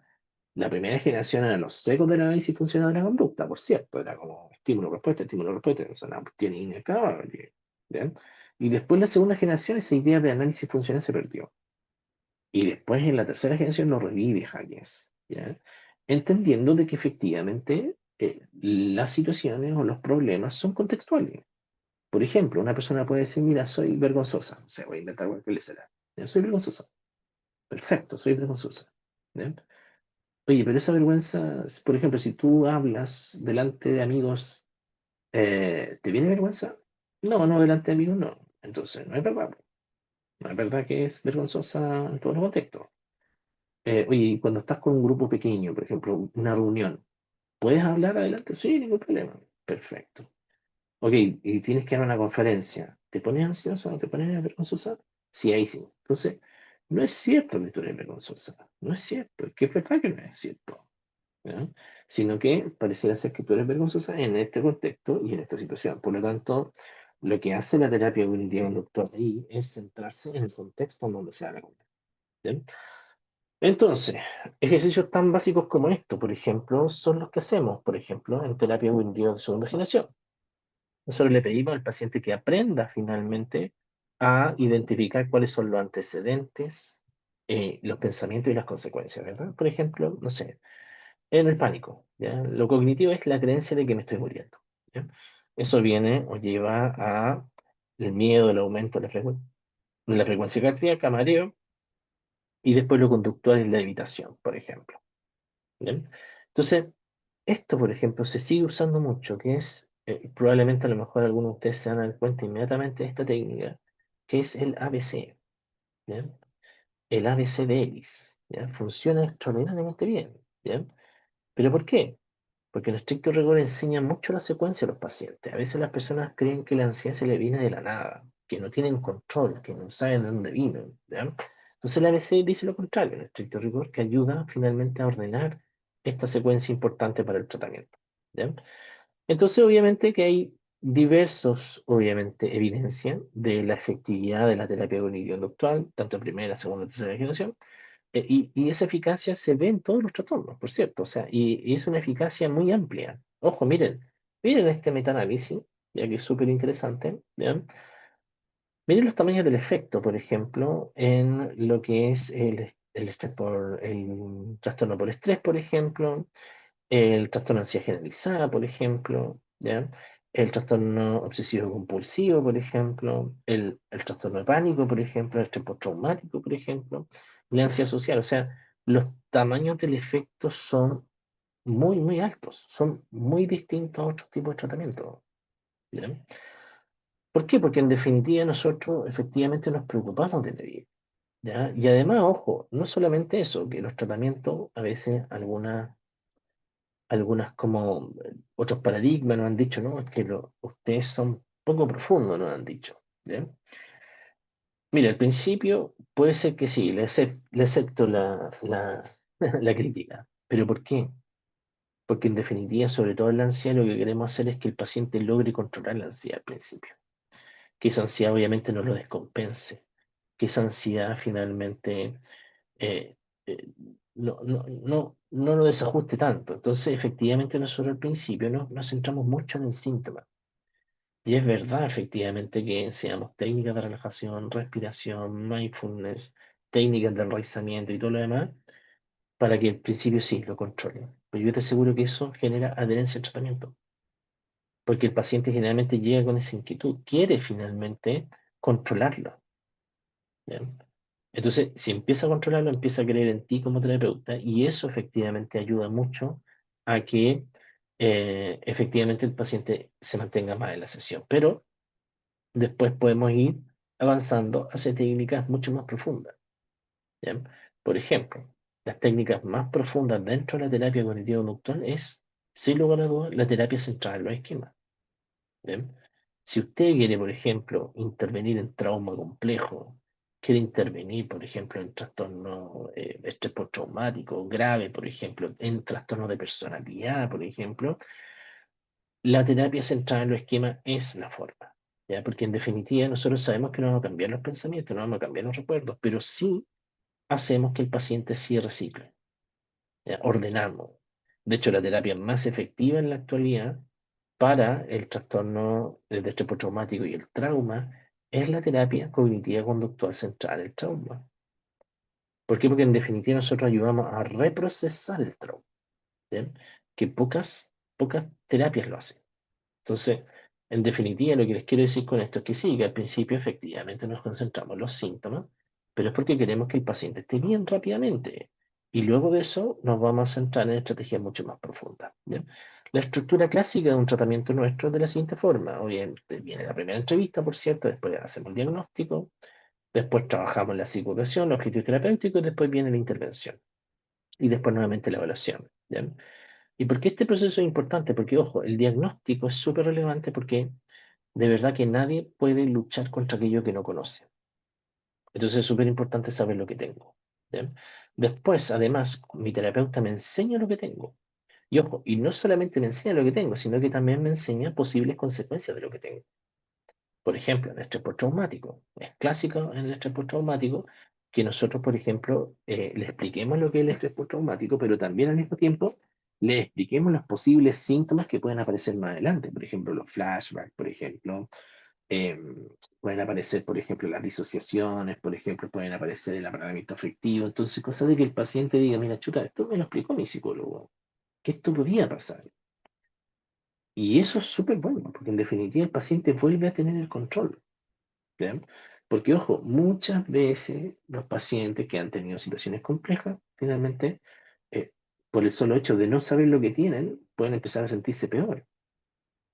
la primera generación eran los secos del análisis funcional de la conducta, por cierto, era como estímulo, respuesta, o sea, no tiene inacabable. ¿Bien? Y después la segunda generación, esa idea de análisis funcional se perdió. Y después en la tercera generación lo revive Hayes, ¿ya? Entendiendo de que efectivamente las situaciones o los problemas son contextuales. Por ejemplo, una persona puede decir, mira, soy vergonzosa, o sea, voy a inventar cualquier será. Ya, soy vergonzosa. Perfecto, soy vergonzosa. ¿Ya? Oye, pero esa vergüenza, por ejemplo, si tú hablas delante de amigos, ¿te viene vergüenza? No, no, delante de amigos no. Entonces, no es verdad. No es verdad que es vergonzosa en todos los contextos. Oye, y cuando estás con un grupo pequeño, por ejemplo, una reunión, ¿puedes hablar adelante? Sí, ningún problema. Perfecto. Ok, y tienes que dar una conferencia. ¿Te pones ansiosa o te pones vergonzosa? Sí, ahí sí. Entonces, no es cierto que tú eres vergonzosa. No es cierto. Es que es verdad que no es cierto. ¿Ya? Sino que pareciera ser que tú eres vergonzosa en este contexto y en esta situación. Por lo tanto, lo que hace la terapia cognitiva conductual ahí es centrarse en el contexto en donde se da la conducta. ¿Ya? Entonces, ejercicios tan básicos como esto, por ejemplo, son los que hacemos, por ejemplo, en terapia cognitiva de segunda generación. Nosotros le pedimos al paciente que aprenda finalmente a identificar cuáles son los antecedentes, los pensamientos y las consecuencias, ¿verdad? Por ejemplo, no sé, en el pánico, ¿ya? Lo cognitivo es la creencia de que me estoy muriendo, ¿ya? Eso viene o lleva a el miedo, el aumento de la frecuencia cardíaca, mareo, y después lo conductual es la evitación, por ejemplo, ¿ya? Entonces, esto, por ejemplo, se sigue usando mucho, que es, probablemente a lo mejor algunos de ustedes se van a dar cuenta inmediatamente de esta técnica, que es el ABC, ¿ya? El ABC de Ellis, ¿ya? Funciona extraordinariamente bien, ¿ya? ¿Pero por qué? Porque el estricto rigor enseña mucho la secuencia a los pacientes. A veces las personas creen que la ansiedad se le viene de la nada, que no tienen control, que no saben de dónde vino, ¿ya? Entonces el ABC dice lo contrario, el estricto rigor que ayuda finalmente a ordenar esta secuencia importante para el tratamiento. ¿ya? Entonces, obviamente que hay diversos, obviamente, evidencia de la efectividad de la terapia cognitivo-conductual, tanto en primera, segunda, tercera generación, y esa eficacia se ve en todos los trastornos, por cierto, o sea, y es una eficacia muy amplia. Ojo, miren este metaanálisis, ya que es súper interesante, ¿ya? Miren los tamaños del efecto, por ejemplo, en lo que es el estrés el trastorno por estrés, por ejemplo, el trastorno de ansiedad generalizada, por ejemplo, ¿ya? El trastorno obsesivo compulsivo, por ejemplo, el trastorno de pánico, por ejemplo, el estrés postraumático, por ejemplo, la ansiedad social. O sea, los tamaños del efecto son muy, muy altos, son muy distintos a otros tipos de tratamiento. ¿Ya? ¿Por qué? Porque en definitiva nosotros efectivamente nos preocupamos de medir. ¿Ya? Y además, ojo, no solamente eso, que los tratamientos, a veces algunas como otros paradigmas nos han dicho, no, es que ustedes son poco profundos, nos han dicho. ¿Ya? Mira, al principio puede ser que sí, le acepto la crítica, pero ¿por qué? Porque en definitiva, sobre todo en la ansiedad, lo que queremos hacer es que el paciente logre controlar la ansiedad al principio, que esa ansiedad obviamente no lo descompense, que esa ansiedad finalmente eh, eh, no lo desajuste tanto. Entonces, efectivamente, nosotros al principio nos centramos mucho en el síntoma. Y es verdad, efectivamente, que enseñamos técnicas de relajación, respiración, mindfulness, técnicas de enraizamiento y todo lo demás, para que al principio sí lo controlen. Pero yo te aseguro que eso genera adherencia al tratamiento, porque el paciente generalmente llega con esa inquietud, quiere finalmente controlarlo. ¿Bien? Entonces, si empieza a controlarlo, empieza a creer en ti como terapeuta y eso efectivamente ayuda mucho a que efectivamente el paciente se mantenga más en la sesión. Pero después podemos ir avanzando hacia técnicas mucho más profundas. ¿Bien? Por ejemplo, las técnicas más profundas dentro de la terapia cognitivo-conductual es, sin lugar a dudas, la terapia centrada en los esquemas. ¿Bien? Si usted quiere, por ejemplo, intervenir en trauma complejo, quiere intervenir, por ejemplo, en trastorno estrés postraumático grave, por ejemplo, en trastorno de personalidad, por ejemplo, la terapia centrada en los esquemas es la forma. ¿Ya? Porque en definitiva nosotros sabemos que no vamos a cambiar los pensamientos, no vamos a cambiar los recuerdos, pero sí hacemos que el paciente sí recicle. ¿Ya? Ordenamos. De hecho, la terapia más efectiva en la actualidad para el trastorno del estrés postraumático y el trauma es la terapia cognitiva conductual centrada en el trauma. ¿Por qué? Porque en definitiva nosotros ayudamos a reprocesar el trauma. ¿Bien? Que pocas terapias lo hacen. Entonces, en definitiva, lo que les quiero decir con esto es que sí, que al principio efectivamente nos concentramos en los síntomas, pero es porque queremos que el paciente esté bien rápidamente. Y luego de eso nos vamos a centrar en estrategias mucho más profundas. ¿Bien? La estructura clásica de un tratamiento nuestro es de la siguiente forma. Obviamente viene la primera entrevista, por cierto, después hacemos el diagnóstico, después trabajamos la psicoeducación, los objetivos terapéuticos, después viene la intervención y después nuevamente la evaluación. ¿Bien? ¿Y por qué este proceso es importante? Porque, ojo, el diagnóstico es súper relevante porque de verdad que nadie puede luchar contra aquello que no conoce. Entonces es súper importante saber lo que tengo. ¿Bien? Después, además, mi terapeuta me enseña lo que tengo. Y ojo, y no solamente me enseña lo que tengo, sino que también me enseña posibles consecuencias de lo que tengo. Por ejemplo, en el estrés postraumático. Es clásico en el estrés postraumático que nosotros, por ejemplo, le expliquemos lo que es el estrés postraumático, pero también al mismo tiempo le expliquemos los posibles síntomas que pueden aparecer más adelante. Por ejemplo, los flashbacks, por ejemplo. eh, Pueden aparecer, por ejemplo, las disociaciones, por ejemplo, pueden aparecer el apagamiento afectivo. Entonces, cosa de que el paciente diga, mira, chuta, esto me lo explicó mi psicólogo, que esto podía pasar. Y eso es súper bueno, porque en definitiva el paciente vuelve a tener el control. ¿Bien? Porque, ojo, muchas veces los pacientes que han tenido situaciones complejas, finalmente, eh, por el solo hecho de no saber lo que tienen, pueden empezar a sentirse peor.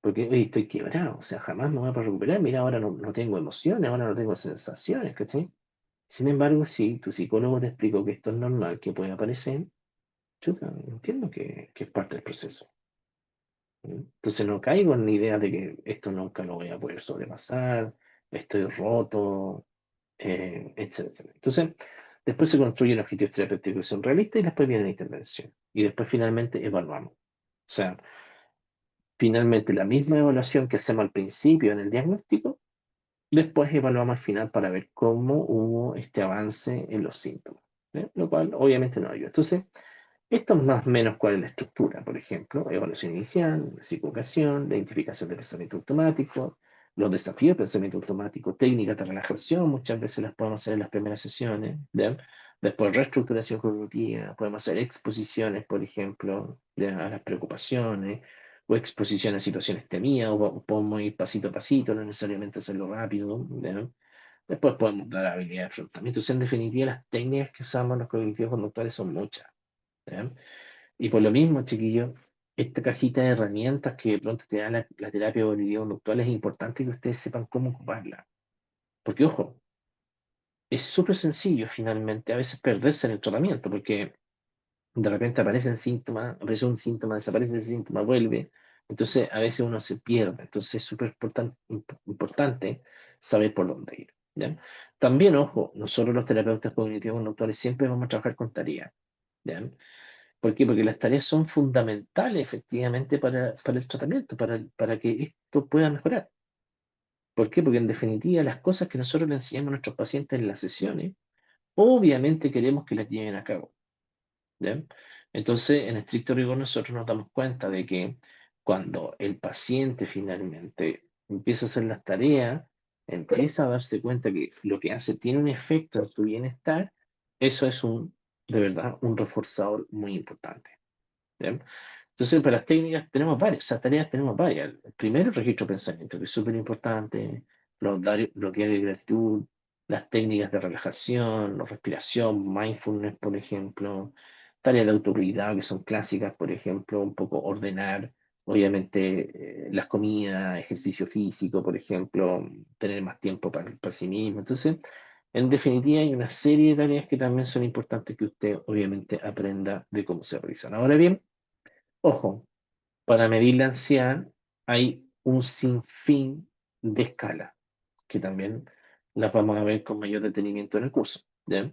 Porque, oye, estoy quebrado, o sea, jamás me voy a poder recuperar. Mira, ahora no tengo emociones, ahora no tengo sensaciones, ¿cachai? Sin embargo, si tu psicólogo te explicó que esto es normal, que puede aparecer, yo entiendo que es parte del proceso. Entonces no caigo en la idea de que esto nunca lo voy a poder sobrepasar, estoy roto, etcétera, etcétera. Entonces, después se construyen objetivos terapéuticos que son realistas y después viene la intervención. Y después finalmente evaluamos. O sea, finalmente la misma evaluación que hacemos al principio en el diagnóstico, después evaluamos al final para ver cómo hubo este avance en los síntomas, ¿eh? Lo cual obviamente no ayuda. Entonces, esto es más o menos cuál es la estructura, por ejemplo, evaluación inicial, la psicoeducación, la identificación de pensamiento automático, los desafíos de pensamiento automático, técnicas de relajación, muchas veces las podemos hacer en las primeras sesiones, ¿ya? Después reestructuración cognitiva, podemos hacer exposiciones, por ejemplo, ¿ya? A las preocupaciones, o exposición a situaciones temidas, o podemos ir pasito a pasito, no necesariamente hacerlo rápido, ¿ya? Después podemos dar habilidad de afrontamiento. Entonces, en definitiva, las técnicas que usamos los cognitivos conductuales son muchas, ¿ya? Y por lo mismo, chiquillos, esta cajita de herramientas que de pronto te da la terapia cognitivo-conductual es importante que ustedes sepan cómo ocuparla. Porque, ojo, es súper sencillo finalmente a veces perderse en el tratamiento, porque de repente aparecen síntomas, aparece un síntoma, desaparece el síntoma, vuelve. Entonces, a veces uno se pierde. Entonces, es súper importante saber por dónde ir, ¿ya? También, ojo, nosotros los terapeutas cognitivos conductuales siempre vamos a trabajar con tareas, ¿ya? ¿Por qué? Porque las tareas son fundamentales efectivamente para el tratamiento, para que esto pueda mejorar. ¿Por qué? Porque en definitiva las cosas que nosotros le enseñamos a nuestros pacientes en las sesiones, obviamente queremos que las lleven a cabo. ¿Ya? Entonces, en estricto rigor, nosotros nos damos cuenta de que cuando el paciente finalmente empieza a hacer las tareas, empieza a darse cuenta que lo que hace tiene un efecto en su bienestar, eso es de verdad, un reforzador muy importante. ¿Ya? Entonces, para las técnicas tenemos varias, o sea, tareas tenemos varias. El primero, el registro de pensamiento, que es súper importante, los diarios de gratitud, las técnicas de relajación, la respiración, mindfulness, por ejemplo, tareas de autocuidado que son clásicas, por ejemplo, un poco ordenar, obviamente, las comidas, ejercicio físico, por ejemplo, tener más tiempo para sí mismo. Entonces, en definitiva, hay una serie de tareas que también son importantes que usted, obviamente, aprenda de cómo se realizan. Ahora bien, ojo, para medir la ansiedad hay un sinfín de escalas, que también las vamos a ver con mayor detenimiento en el curso, ¿ya?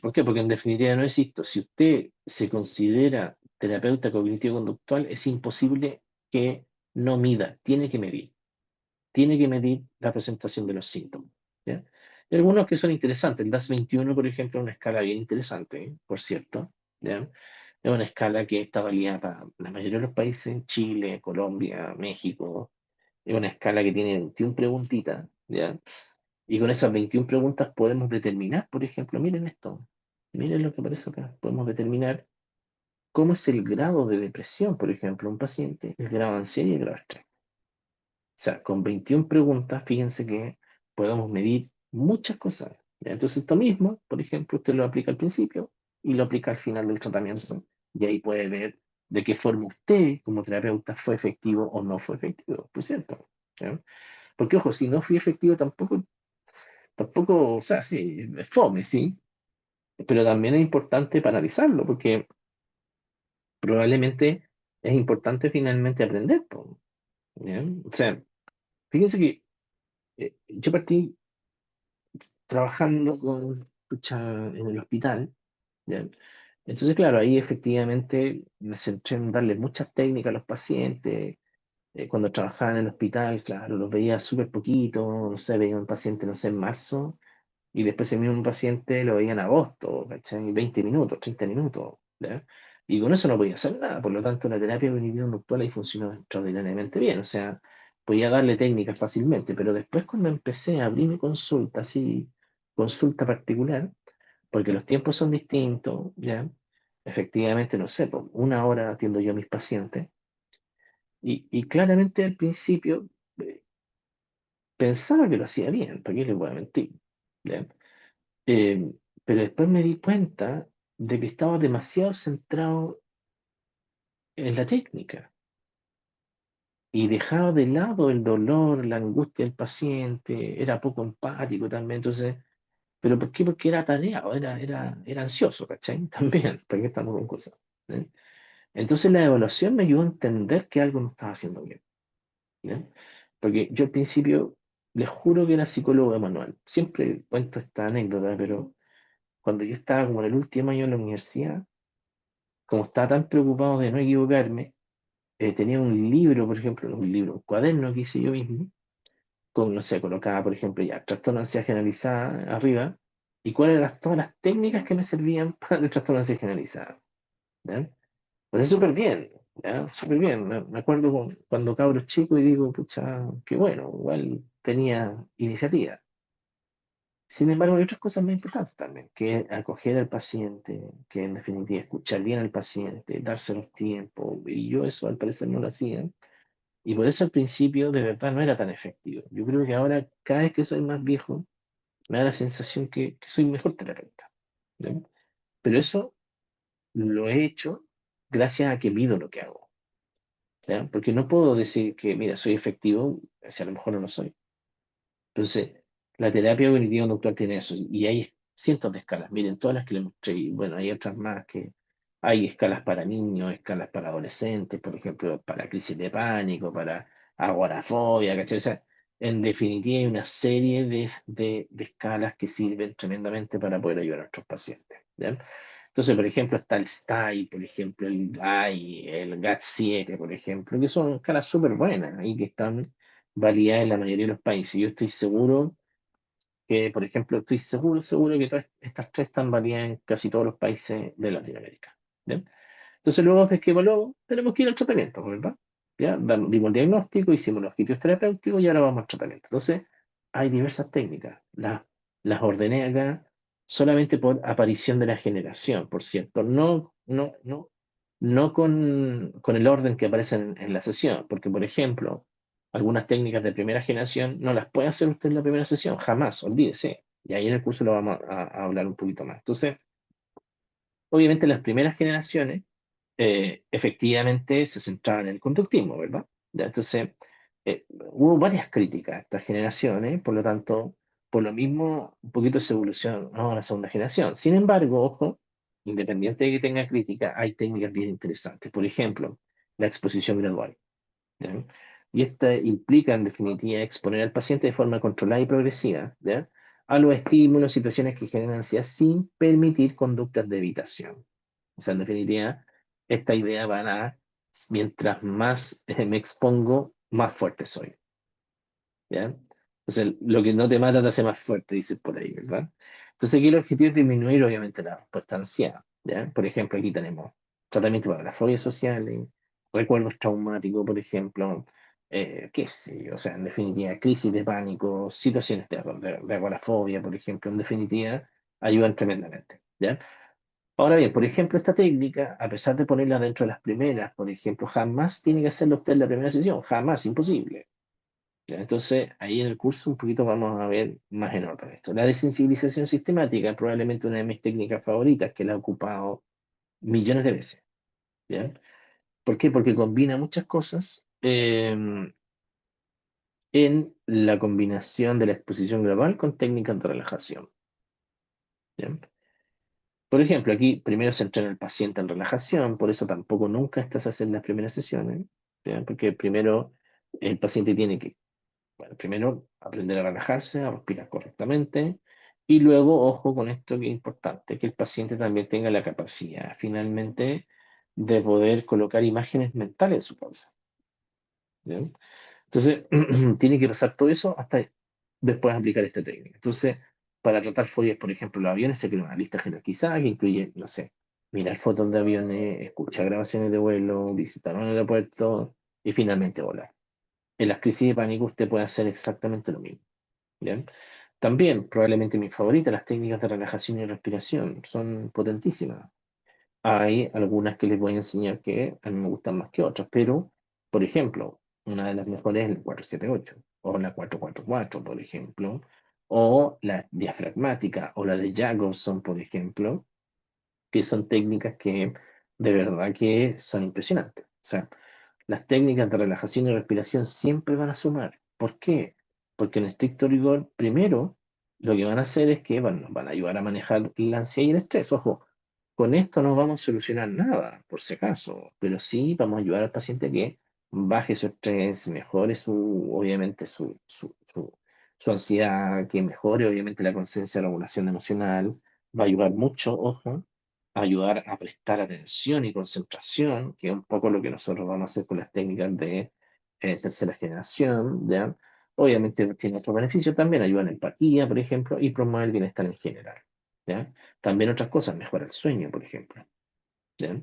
¿Por qué? Porque en definitiva no existo. Si usted se considera terapeuta cognitivo-conductual, es imposible que no mida, tiene que medir la presentación de los síntomas, ¿ya? Y algunos que son interesantes. El DAS-21, por ejemplo, es una escala bien interesante, por cierto, ¿ya? Es una escala que está validada para la mayoría de los países, Chile, Colombia, México. Es una escala que tiene 21 preguntitas, ¿ya? Y con esas 21 preguntas podemos determinar, por ejemplo, miren esto, miren lo que aparece acá. Podemos determinar cómo es el grado de depresión, por ejemplo, un paciente, el grado de ansiedad y el grado de estrés. O sea, con 21 preguntas, fíjense que podemos medir muchas cosas, ¿ya? Entonces, esto mismo, por ejemplo, usted lo aplica al principio y lo aplica al final del tratamiento. Y ahí puede ver de qué forma usted, como terapeuta, fue efectivo o no fue efectivo, por cierto, ¿ya? Porque, ojo, si no fui efectivo, tampoco, o sea, sí, es fome, sí, pero también es importante para analizarlo, porque probablemente es importante finalmente aprender, po, ¿ya? O sea, fíjense que yo partí trabajando pucha, en el hospital, ¿ya? Entonces, claro, ahí efectivamente me centré en darle muchas técnicas a los pacientes. Cuando trabajaba en el hospital, claro, los veía súper poquito, no sé, veía un paciente, no sé, en marzo, y después ese mismo paciente lo veía en agosto, ¿cachai? 20 minutos, 30 minutos, ¿ya? Y con eso no podía hacer nada, por lo tanto la terapia cognitivo-conductual ahí funcionó extraordinariamente bien, o sea, podía darle técnicas fácilmente, pero después cuando empecé a abrir mi consulta, así, consulta particular, porque los tiempos son distintos, ¿ya? Efectivamente, no sé, por una hora atiendo yo a mis pacientes, y claramente al principio eh, pensaba que lo hacía bien, ¿para qué les voy a mentir? ¿Ya? Eh, pero después me di cuenta de que estaba demasiado centrado en la técnica y dejaba de lado el dolor, la angustia del paciente, era poco empático también, entonces, ¿pero por qué? Porque era tareado, era ansioso, ¿cachai? También, porque estamos con cosas, ¿eh? Entonces la evaluación me ayudó a entender que algo no estaba haciendo bien, ¿ya? Porque yo al principio, les juro que era psicólogo de manual, siempre cuento esta anécdota, pero cuando yo estaba como en el último año de la universidad, como estaba tan preocupado de no equivocarme, tenía un libro, por ejemplo, un cuaderno que hice yo mismo, con, no sé, colocaba, por ejemplo, ya, trastorno de ansiedad generalizada arriba, y cuáles eran todas las técnicas que me servían para el trastorno de ansiedad generalizada. ¿Ya? Pues es súper bien, ¿ya? Súper bien. Me acuerdo cuando cabro chico y digo, pucha, qué bueno, igual tenía iniciativa. Sin embargo, hay otras cosas más importantes también, que es acoger al paciente, que en definitiva escuchar bien al paciente, darse los tiempos, y yo eso al parecer no lo hacía, y por eso al principio de verdad no era tan efectivo. Yo creo que ahora, cada vez que soy más viejo, me da la sensación que soy mejor terapeuta. ¿Ya? Pero eso lo he hecho gracias a que mido lo que hago. ¿Ya? Porque no puedo decir que, mira, soy efectivo, si a lo mejor no lo soy. Entonces, la terapia cognitiva conductual tiene eso, y hay cientos de escalas. Miren, todas las que le mostré, y bueno, hay otras más que hay escalas para niños, escalas para adolescentes, por ejemplo, para crisis de pánico, para agorafobia, ¿cachai? O sea, en definitiva, hay una serie de escalas que sirven tremendamente para poder ayudar a nuestros pacientes. ¿Ya? Entonces, por ejemplo, está el STAI, por ejemplo, el GAI, el GAT-7, por ejemplo, que son escalas súper buenas y que están validada en la mayoría de los países. Yo estoy seguro que, por ejemplo, estoy seguro que todas estas tres están validadas en casi todos los países de Latinoamérica. ¿Bien? Entonces, luego de que evaluamos, tenemos que ir al tratamiento, ¿verdad? Ya, dimos el diagnóstico, hicimos los estudios terapéuticos y ahora vamos al tratamiento. Entonces, hay diversas técnicas. Las ordené acá solamente por aparición de la generación, por cierto. No con el orden que aparece en la sesión, porque, por ejemplo, algunas técnicas de primera generación no las puede hacer usted en la primera sesión, jamás, olvídese. Y ahí en el curso lo vamos a hablar un poquito más. Entonces, obviamente las primeras generaciones efectivamente se centraban en el conductismo, ¿verdad? Ya, entonces, hubo varias críticas a estas generaciones, por lo tanto, por lo mismo, un poquito se evolucionó a la segunda generación. Sin embargo, ojo, independiente de que tenga crítica, hay técnicas bien interesantes. Por ejemplo, la exposición gradual. ¿Ya? Y esta implica, en definitiva, exponer al paciente de forma controlada y progresiva, ¿ya? A los estímulos, situaciones que generan ansiedad sin permitir conductas de evitación. O sea, en definitiva, esta idea va a, mientras más me expongo, más fuerte soy. ¿Ya? Entonces, lo que no te mata te hace más fuerte, dices por ahí, ¿verdad? Entonces, aquí el objetivo es disminuir, obviamente, la respuesta ansiedad, ¿ya? Por ejemplo, aquí tenemos tratamiento para las fobias sociales, recuerdos traumáticos, por ejemplo, qué sé yo, o sea, en definitiva, crisis de pánico, situaciones de agorafobia, por ejemplo, en definitiva, ayudan tremendamente, ¿ya? Ahora bien, por ejemplo, esta técnica, a pesar de ponerla dentro de las primeras, por ejemplo, jamás tiene que hacerlo usted en la primera sesión, jamás, imposible. ¿Ya? Entonces, ahí en el curso un poquito vamos a ver más en orden esto. La desensibilización sistemática, probablemente una de mis técnicas favoritas, que la he ocupado millones de veces. ¿Ya? ¿Por qué? Porque combina muchas cosas en la combinación de la exposición global con técnicas de relajación. ¿Ya? Por ejemplo, aquí primero se entrena al paciente en relajación, por eso tampoco nunca estas hacen las primeras sesiones, ¿ya? Porque primero el paciente tiene que, bueno, primero aprender a relajarse, a respirar correctamente, y luego, ojo con esto que es importante, que el paciente también tenga la capacidad finalmente de poder colocar imágenes mentales en su cabeza. ¿Ya? Entonces, tiene que pasar todo eso hasta después aplicar esta técnica. Entonces, para tratar fobias, por ejemplo, los aviones, se crea una lista jerarquizada que incluye, no sé, mirar fotos de aviones, escuchar grabaciones de vuelo, visitar un aeropuerto y finalmente volar. En las crisis de pánico usted puede hacer exactamente lo mismo. ¿Bien? También, probablemente mi favorita, las técnicas de relajación y respiración son potentísimas. Hay algunas que les voy a enseñar que a mí me gustan más que otras, pero, por ejemplo, una de las mejores es la 478 o la 444, por ejemplo, o la diafragmática o la de Jacobson, por ejemplo, que son técnicas que de verdad que son impresionantes. O sea, las técnicas de relajación y respiración siempre van a sumar. ¿Por qué? Porque en estricto rigor, primero, lo que van a hacer es que nos van a ayudar a manejar la ansiedad y el estrés. Ojo, con esto no vamos a solucionar nada, por si acaso, pero sí vamos a ayudar al paciente a que baje su estrés, mejore obviamente, su ansiedad, que mejore, obviamente, la conciencia, la regulación emocional. Va a ayudar mucho, ojo, ayudar a prestar atención y concentración, que es un poco lo que nosotros vamos a hacer con las técnicas de tercera generación, ¿ya? Obviamente tiene otro beneficio también, ayuda en empatía, por ejemplo, y promueve el bienestar en general, ¿ya? También otras cosas, mejora el sueño, por ejemplo, ¿ya?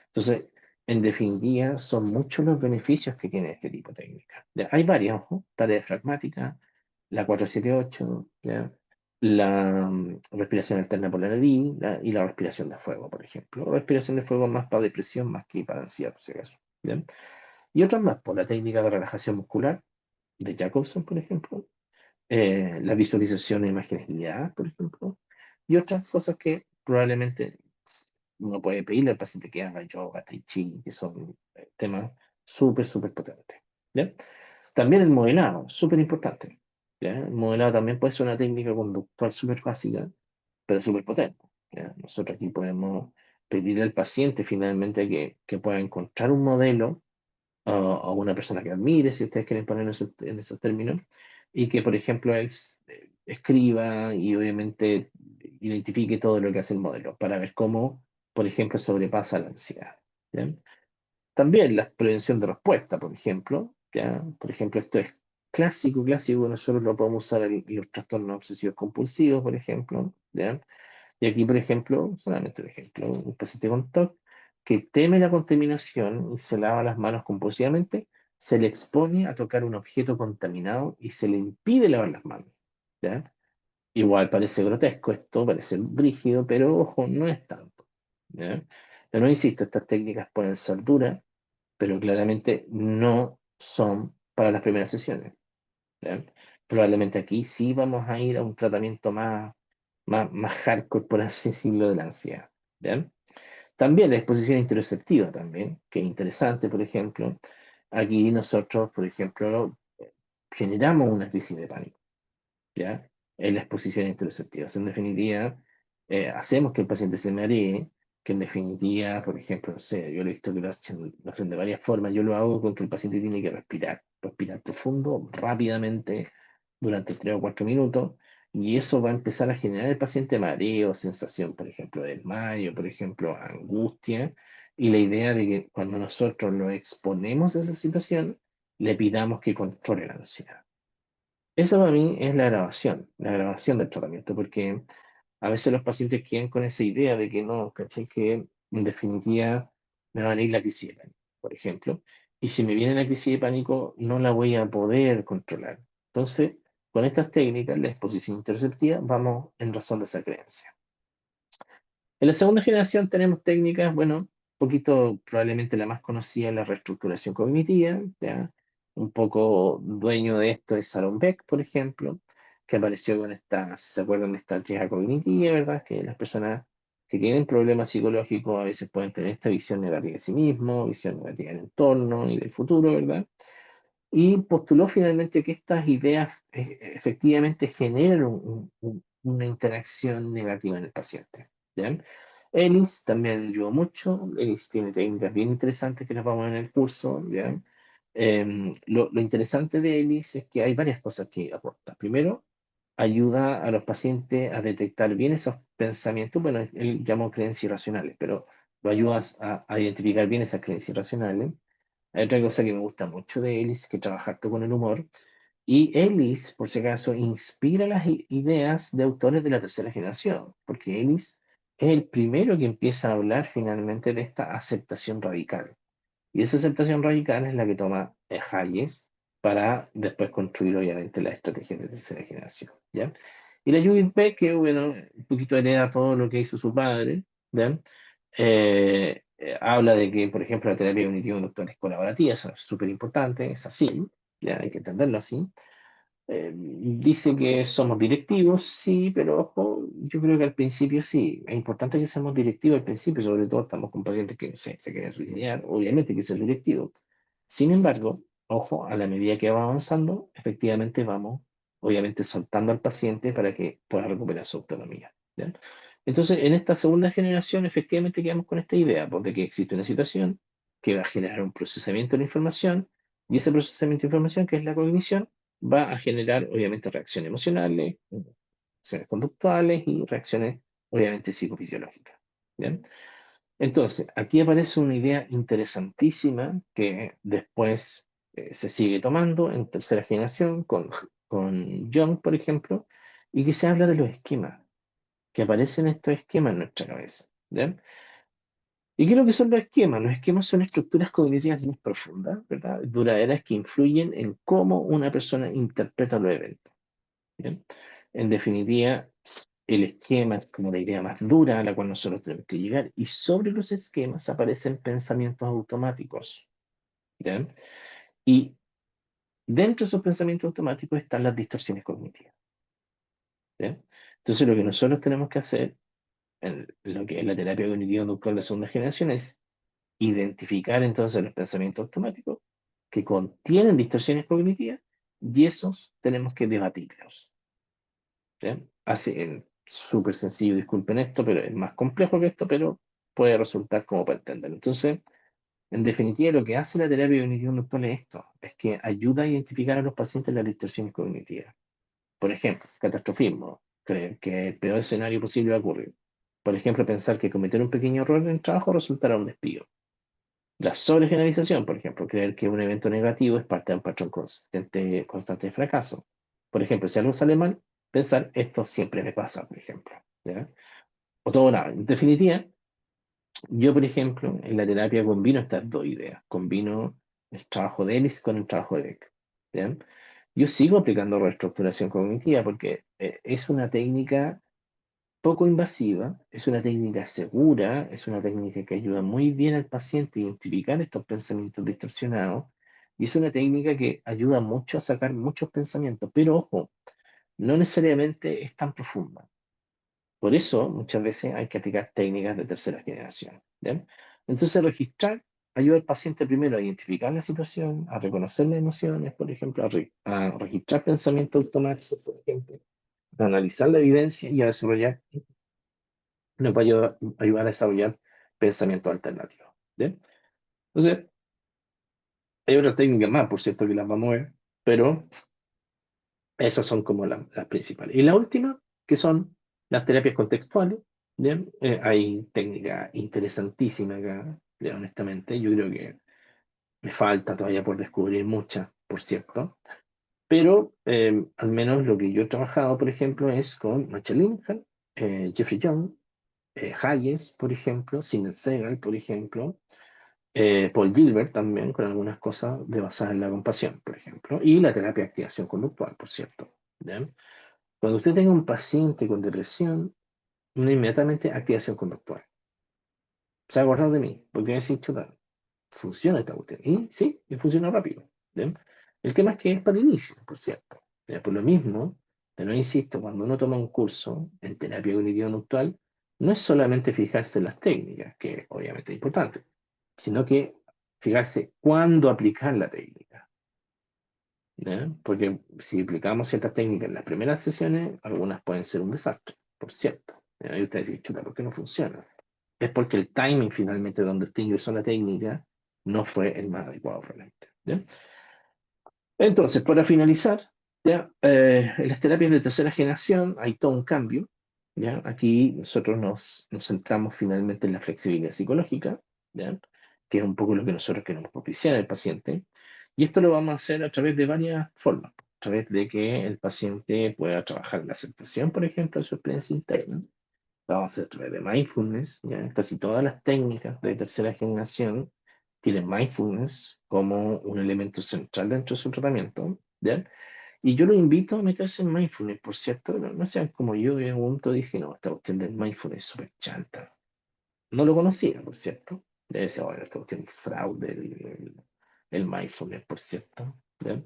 Entonces, en definitiva, son muchos los beneficios que tiene este tipo de técnica. ¿Ya? Hay varias, ojo, tarea diafragmática, la 478, ¿ya? La respiración alterna por la nariz y la respiración de fuego, por ejemplo. La respiración de fuego más para depresión, más que para ansiedad, por si acaso. ¿Ya? Y otras más, por la técnica de relajación muscular de Jacobson, por ejemplo, la visualización de imágenes guiadas, por ejemplo, y otras cosas que probablemente uno puede pedirle al paciente que haga yoga, tai chi, que son temas súper, súper potentes. ¿Ya? También el modelado, súper importante. ¿Ya? El modelado también puede ser una técnica conductual súper básica, pero súper potente. ¿Ya? Nosotros aquí podemos pedirle al paciente finalmente que pueda encontrar un modelo o una persona que admire, si ustedes quieren poner en esos términos, y que, por ejemplo, él escriba y obviamente identifique todo lo que hace el modelo para ver cómo, por ejemplo, sobrepasa la ansiedad. ¿Ya? También la prevención de respuesta, por ejemplo, ¿ya? Por ejemplo, esto es clásico, clásico, nosotros lo podemos usar en los trastornos obsesivos compulsivos, por ejemplo, ¿ya? Y aquí, por ejemplo, solamente un ejemplo, un paciente con TOC que teme la contaminación y se lava las manos compulsivamente, se le expone a tocar un objeto contaminado y se le impide lavar las manos. ¿Ya? Igual parece grotesco esto, parece brígido, pero ojo, no es tanto. ¿Ya? Pero no insisto, estas técnicas pueden ser duras, pero claramente no son para las primeras sesiones. ¿Ya? Probablemente aquí sí vamos a ir a un tratamiento más hardcore, por así decirlo, de la ansiedad. ¿Ya? También la exposición interoceptiva también, que es interesante, por ejemplo. Aquí nosotros, por ejemplo, generamos una crisis de pánico, ¿ya? En la exposición interoceptiva. En definitiva, hacemos que el paciente se maree, que en definitiva, por ejemplo, no sé, yo lo he visto que lo hacen de varias formas. Yo lo hago con que el paciente tiene que respirar profundo, rápidamente, durante 3 o 4 minutos, y eso va a empezar a generar en el paciente mareo, sensación, por ejemplo, de desmayo, por ejemplo, angustia, y la idea de que cuando nosotros lo exponemos a esa situación, le pidamos que controle la ansiedad. Eso para mí es la grabación del tratamiento, porque a veces los pacientes quedan con esa idea de que no, ¿cachai? Que en definitiva me va a venir la crisis de pánico, por ejemplo, y si me viene la crisis de pánico no la voy a poder controlar. Entonces, con estas técnicas, la exposición interceptiva, vamos en razón de esa creencia. En la segunda generación tenemos técnicas, bueno, un poquito, probablemente la más conocida es la reestructuración cognitiva, ¿ya? Un poco dueño de esto es Aaron Beck, por ejemplo, que apareció con esta, si se acuerdan de esta queja cognitiva, ¿verdad? Que las personas que tienen problemas psicológicos a veces pueden tener esta visión negativa de sí mismo, visión negativa del entorno y del futuro, ¿verdad? Y postuló finalmente que estas ideas efectivamente generan una interacción negativa en el paciente. ¿Ya? Ellis también ayudó mucho. Ellis tiene técnicas bien interesantes que nos vamos a ver en el curso. ¿Ya? Lo interesante de Ellis es que hay varias cosas que aporta. Primero, ayuda a los pacientes a detectar bien esos pensamientos. Bueno, él llamó creencias irracionales, pero lo ayuda a identificar bien esas creencias irracionales. Hay otra cosa que me gusta mucho de Ellis, que trabaja harto con el humor. Y Ellis, por si acaso, inspira las ideas de autores de la tercera generación, porque Ellis es el primero que empieza a hablar finalmente de esta aceptación radical. Y esa aceptación radical es la que toma Hayes para después construir, obviamente, la estrategia de tercera generación. ¿Ya? Y la Judith Beck, que, bueno, un poquito hereda todo lo que hizo su padre, ¿ya? Habla de que, por ejemplo, la terapia cognitivo-conductual es colaborativa, eso es súper importante, es así, ya hay que entenderlo así. Dice que somos directivos, sí, pero ojo, yo creo que al principio sí, es importante que seamos directivos al principio, sobre todo estamos con pacientes que se quieren suicidar, obviamente hay que ser directivo. Sin embargo, ojo, a la medida que va avanzando, efectivamente vamos, obviamente, soltando al paciente para que pueda recuperar su autonomía. ¿Ya? Entonces, en esta segunda generación, efectivamente quedamos con esta idea, pues, de que existe una situación que va a generar un procesamiento de la información, y ese procesamiento de información, que es la cognición, va a generar obviamente reacciones emocionales, reacciones conductuales y reacciones obviamente psicofisiológicas. ¿bien? Entonces, aquí aparece una idea interesantísima que después se sigue tomando en tercera generación con Jung, por ejemplo, y que se habla de los esquemas, que aparecen estos esquemas en nuestra cabeza. ¿Bien? ¿Y qué es lo que son los esquemas? Los esquemas son estructuras cognitivas más profundas, ¿verdad? Duraderas que influyen en cómo una persona interpreta los eventos. ¿Bien? En definitiva, el esquema es como la idea más dura a la cual nosotros tenemos que llegar, y sobre los esquemas aparecen pensamientos automáticos. ¿Bien? Y dentro de esos pensamientos automáticos están las distorsiones cognitivas. ¿Bien? Entonces, lo que nosotros tenemos que hacer en lo que es la terapia cognitiva conductual de segunda generación es identificar entonces los pensamientos automáticos que contienen distorsiones cognitivas, y esos tenemos que debatirlos. ¿Bien? Así, súper sencillo, disculpen esto, pero es más complejo que esto, pero puede resultar como para entenderlo. Entonces, en definitiva, lo que hace la terapia cognitivo-conductual es esto, es que ayuda a identificar a los pacientes las distorsiones cognitivas. Por ejemplo, catastrofismo, creer que el peor escenario posible va a ocurrir. Por ejemplo, pensar que cometer un pequeño error en el trabajo resultará en un despido. La sobregeneralización, por ejemplo, creer que un evento negativo es parte de un patrón constante de fracaso. Por ejemplo, si algo sale mal, pensar esto siempre me pasa, por ejemplo. ¿Ya? O todo nada. En definitiva, yo, por ejemplo, en la terapia combino estas dos ideas. Combino el trabajo de Ellis con el trabajo de Beck. ¿Ya? Yo sigo aplicando reestructuración cognitiva porque es una técnica poco invasiva, es una técnica segura, es una técnica que ayuda muy bien al paciente a identificar estos pensamientos distorsionados, y es una técnica que ayuda mucho a sacar muchos pensamientos, pero ojo, no necesariamente es tan profunda. Por eso muchas veces hay que aplicar técnicas de tercera generación. ¿Bien? Entonces registrar ayuda al paciente primero a identificar la situación, a reconocer las emociones, por ejemplo, a registrar pensamientos automáticos, por ejemplo, a analizar la evidencia y a desarrollar nos va a ayudar a desarrollar pensamiento alternativo. ¿Bien? Entonces, hay otras técnicas más, por cierto, que las vamos a ver, pero esas son como las principales. Y la última, que son las terapias contextuales. ¿Bien? Hay técnicas interesantísimas acá, honestamente. Yo creo que me falta todavía por descubrir muchas, por cierto. Pero al menos lo que yo he trabajado, por ejemplo, es con Michael Linehan, Jeffrey Young, Hayes, por ejemplo, Simon Segal, por ejemplo, Paul Gilbert también, con algunas cosas de basadas en la compasión, por ejemplo, y la terapia de activación conductual, por cierto. ¿Bien? Cuando usted tenga un paciente con depresión, inmediatamente activación conductual. Se va a acordar de mí, porque me ha dicho, funciona esta cuestión. Y sí, y funciona rápido. ¿Bien? El tema es que es para el inicio, por cierto. Por lo mismo, pero insisto, cuando uno toma un curso en terapia cognitivo-conductual, no es solamente fijarse en las técnicas, que obviamente es importante, sino que fijarse cuándo aplicar la técnica. ¿Ya? Porque si aplicamos ciertas técnicas en las primeras sesiones, algunas pueden ser un desastre, por cierto. ¿Ya? Y usted dice, chuta, ¿por qué no funciona? Es porque el timing finalmente donde usted ingresó la técnica no fue el más adecuado realmente. ¿Ya? Entonces, para finalizar, ¿ya? En las terapias de tercera generación hay todo un cambio. ¿Ya? Aquí nosotros nos centramos finalmente en la flexibilidad psicológica, ¿ya? Que es un poco lo que nosotros queremos propiciar al paciente. Y esto lo vamos a hacer a través de varias formas. A través de que el paciente pueda trabajar la aceptación, por ejemplo, de su experiencia interna. Lo vamos a hacer a través de mindfulness. ¿Ya? Casi todas las técnicas de tercera generación tienen mindfulness como un elemento central dentro de su tratamiento. ¿Ya? Y yo lo invito a meterse en mindfulness, por cierto. No sean como yo, en un momento dije, no, esta cuestión del mindfulness es súper chanta. No lo conocía, por cierto. Debe ser, bueno, esta cuestión es fraude, el mindfulness, por cierto. ¿Ya?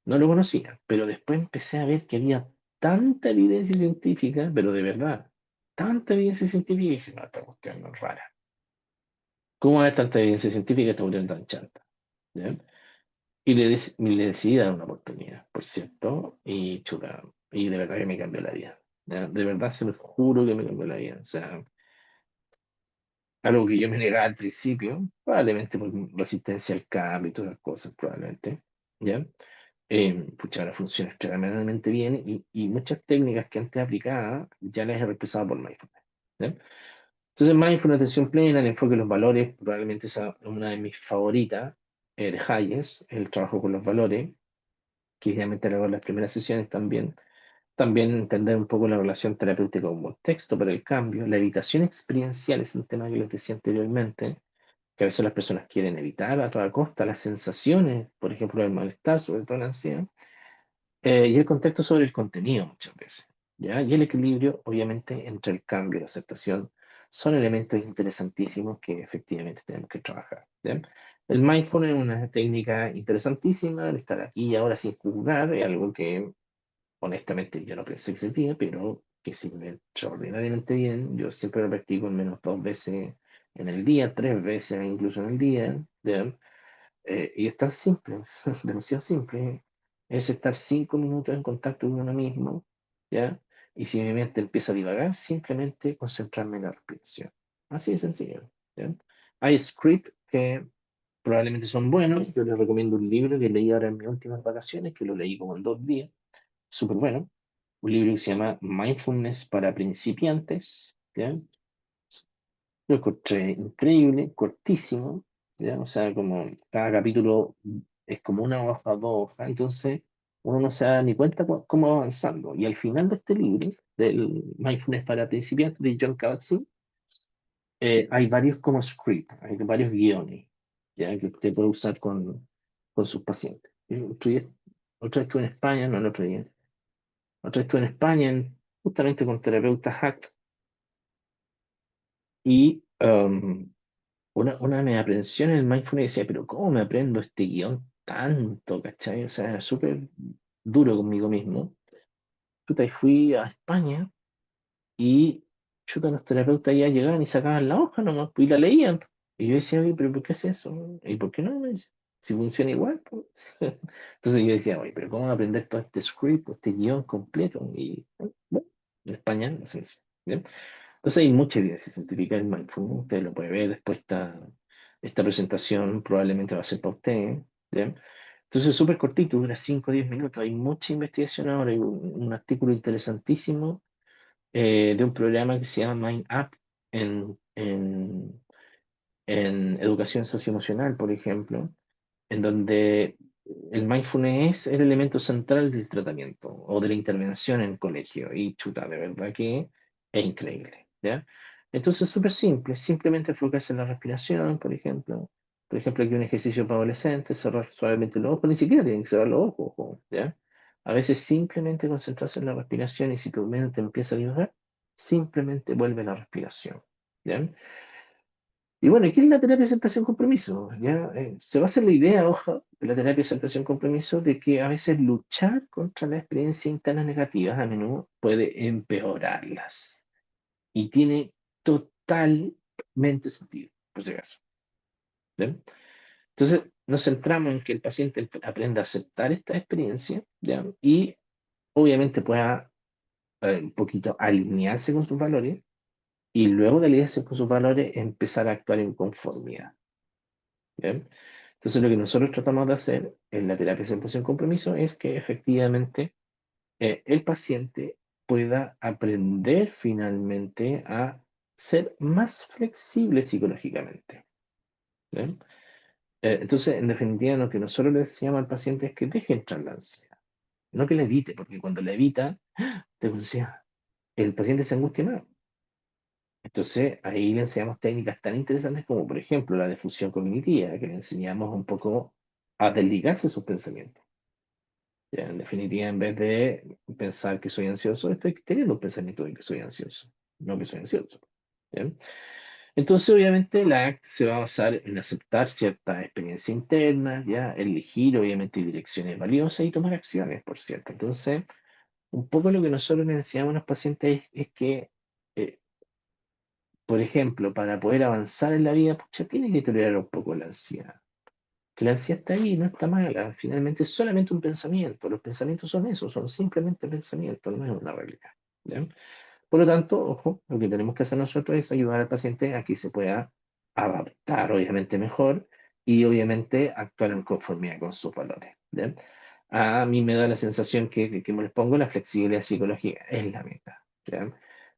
No lo conocía, pero después empecé a ver que había tanta evidencia científica, pero de verdad, tanta evidencia científica, y dije, no, esta cuestión no es rara. ¿Cómo va a haber tanta evidencia científica esta cuestión tan chanta? ¿Ya? Y le decidí dar una oportunidad, por cierto, y chuta, y de verdad que me cambió la vida. ¿Ya? De verdad se lo juro que me cambió la vida. O sea, algo que yo me negaba al principio, probablemente por resistencia al cambio y todas las cosas, probablemente. ¿Ya? Pucha, ahora funciona extremadamente bien, y muchas técnicas que antes aplicaba ya las he reemplazado por mindfulness. ¿Ya? Entonces, mindfulness, atención plena, el enfoque en los valores, probablemente esa es una de mis favoritas, de Hayes, el trabajo con los valores, que ya me enteré en las primeras sesiones también. También entender un poco la relación terapéutica con contexto para el cambio. La evitación experiencial es un tema que les decía anteriormente, que a veces las personas quieren evitar a toda costa las sensaciones, por ejemplo, el malestar, sobre todo la ansiedad, y el contexto sobre el contenido muchas veces, ¿ya? Y el equilibrio, obviamente, entre el cambio y la aceptación son elementos interesantísimos que efectivamente tenemos que trabajar, ¿ya? El mindfulness es una técnica interesantísima, el estar aquí y ahora sin juzgar, es algo que honestamente yo no pensé que servía, pero que sirve extraordinariamente bien. Yo siempre lo practico al menos 2 veces en el día, 3 veces incluso en el día, ¿ya? Y es tan simple, demasiado simple. Es estar 5 minutos en contacto con uno mismo, ¿ya? Y si mi mente empieza a divagar, simplemente concentrarme en la respiración. Así de sencillo, ¿ya? Hay scripts que probablemente son buenos. Yo les recomiendo un libro que leí ahora en mis últimas vacaciones, que lo leí como en 2 días, súper bueno. Un libro que se llama Mindfulness para principiantes, ¿ya? Lo encontré increíble, cortísimo, ¿ya? O sea, como cada capítulo es como una hoja, 2 hojas, entonces uno no se da ni cuenta cómo va avanzando. Y al final de este libro, del Mindfulness para principiantes de John Kabat-Zinn, hay varios como scripts, hay varios guiones, ¿ya? Que usted puede usar con sus pacientes. Otra vez estuve en España, no el otro día, otra vez estuve en España, justamente con terapeuta Hack, y una de mis aprensiones en mindfulness decía, pero ¿cómo me aprendo este guión tanto, cachai? O sea, era súper duro conmigo mismo. Chuta, y fui a España y chuta, los terapeutas ya llegaban y sacaban la hoja nomás, pues, y la leían. Y yo decía, oye, pero ¿por qué es eso? ¿Y por qué no? Me dice, si funciona igual, pues. Entonces yo decía, oye, pero ¿cómo voy a aprender todo este script, este guión completo? Y bueno, en España, no sé si. Entonces hay mucha evidencia científica del mindfulness. Usted lo puede ver después. Esta presentación probablemente va a ser para usted, ¿ya? Entonces es súper cortito, dura 5 o 10 minutos. Hay mucha investigación ahora. Hay un artículo interesantísimo, de un programa que se llama Mind App en educación socioemocional, por ejemplo, en donde el mindfulness es el elemento central del tratamiento o de la intervención en el colegio. Y chuta, de verdad que es increíble, ¿ya? Entonces es súper simple, simplemente enfocarse en la respiración, por ejemplo. Por ejemplo, aquí un ejercicio para adolescentes, cerrar suavemente los ojos, ni siquiera tienen que cerrar los ojos, ojo, ¿ya? A veces simplemente concentrarse en la respiración y si tu mente empieza a divagar, simplemente vuelve a la respiración, ¿ya? Y bueno, ¿qué es la terapia de aceptación compromiso? ¿Ya? Se basa en la idea, ojo, de la terapia de aceptación compromiso de que a veces luchar contra las experiencias internas negativas a menudo puede empeorarlas. Y tiene totalmente sentido, por si acaso. ¿Ya? Entonces, nos centramos en que el paciente aprenda a aceptar esta experiencia, ¿ya? Y obviamente pueda, un poquito alinearse con sus valores y luego de alinearse con sus valores empezar a actuar en conformidad. ¿Bien? Entonces, lo que nosotros tratamos de hacer en la terapia de aceptación compromiso es que efectivamente, el paciente pueda aprender finalmente a ser más flexible psicológicamente. ¿Bien? Entonces, en definitiva, lo que nosotros le decíamos al paciente es que deje entrar la ansiedad, no que la evite, porque cuando la evita, te decía, el paciente se angustia más. Entonces, ahí le enseñamos técnicas tan interesantes como, por ejemplo, la difusión cognitiva, que le enseñamos un poco a desligarse de sus pensamientos. Ya, en definitiva, en vez de pensar que soy ansioso, estoy teniendo un pensamiento de que soy ansioso, no que soy ansioso. ¿Ya? Entonces, obviamente, la ACT se va a basar en aceptar ciertas experiencias internas, ya, elegir, obviamente, direcciones valiosas y tomar acciones, por cierto. Entonces, un poco lo que nosotros le enseñamos a los pacientes es que, eh, por ejemplo, para poder avanzar en la vida, pucha, tiene que tolerar un poco la ansiedad. Que la ansiedad está ahí, no está mala. Finalmente es solamente un pensamiento. Los pensamientos son eso, son simplemente pensamientos, no es una realidad. ¿Ya? Por lo tanto, ojo, lo que tenemos que hacer nosotros es ayudar al paciente a que se pueda adaptar, obviamente, mejor y obviamente actuar en conformidad con sus valores. ¿Ya? A mí me da la sensación que, como les pongo, la flexibilidad psicológica es la meta. ¿Ya?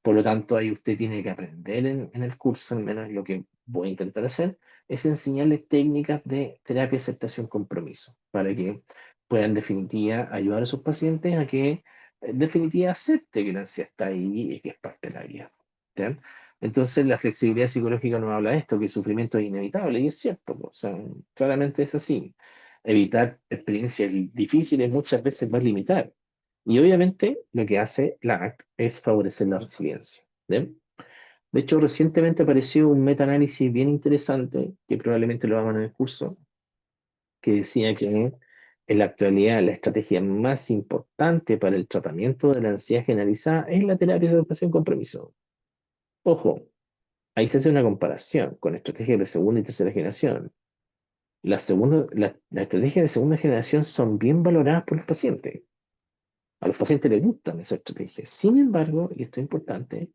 Por lo tanto, ahí usted tiene que aprender en el curso, al menos lo que voy a intentar hacer, es enseñarle técnicas de terapia, aceptación, compromiso, para que puedan en definitiva ayudar a sus pacientes a que en definitiva acepte que la ansiedad está ahí y que es parte de la vida. ¿Ya? Entonces, la flexibilidad psicológica nos habla de esto, que el sufrimiento es inevitable, y es cierto, o sea, claramente es así. Evitar experiencias difíciles muchas veces va a limitar. Y obviamente lo que hace la ACT es favorecer la resiliencia. ¿Bien? De hecho, recientemente apareció un metaanálisis bien interesante, que probablemente lo hagan en el curso, que decía que en la actualidad la estrategia más importante para el tratamiento de la ansiedad generalizada es la terapia de aceptación compromiso. Ojo, ahí se hace una comparación con estrategias de segunda y tercera generación. Las estrategias de segunda generación son bien valoradas por los pacientes. A los pacientes les gustan esas estrategias. Sin embargo, y esto es importante,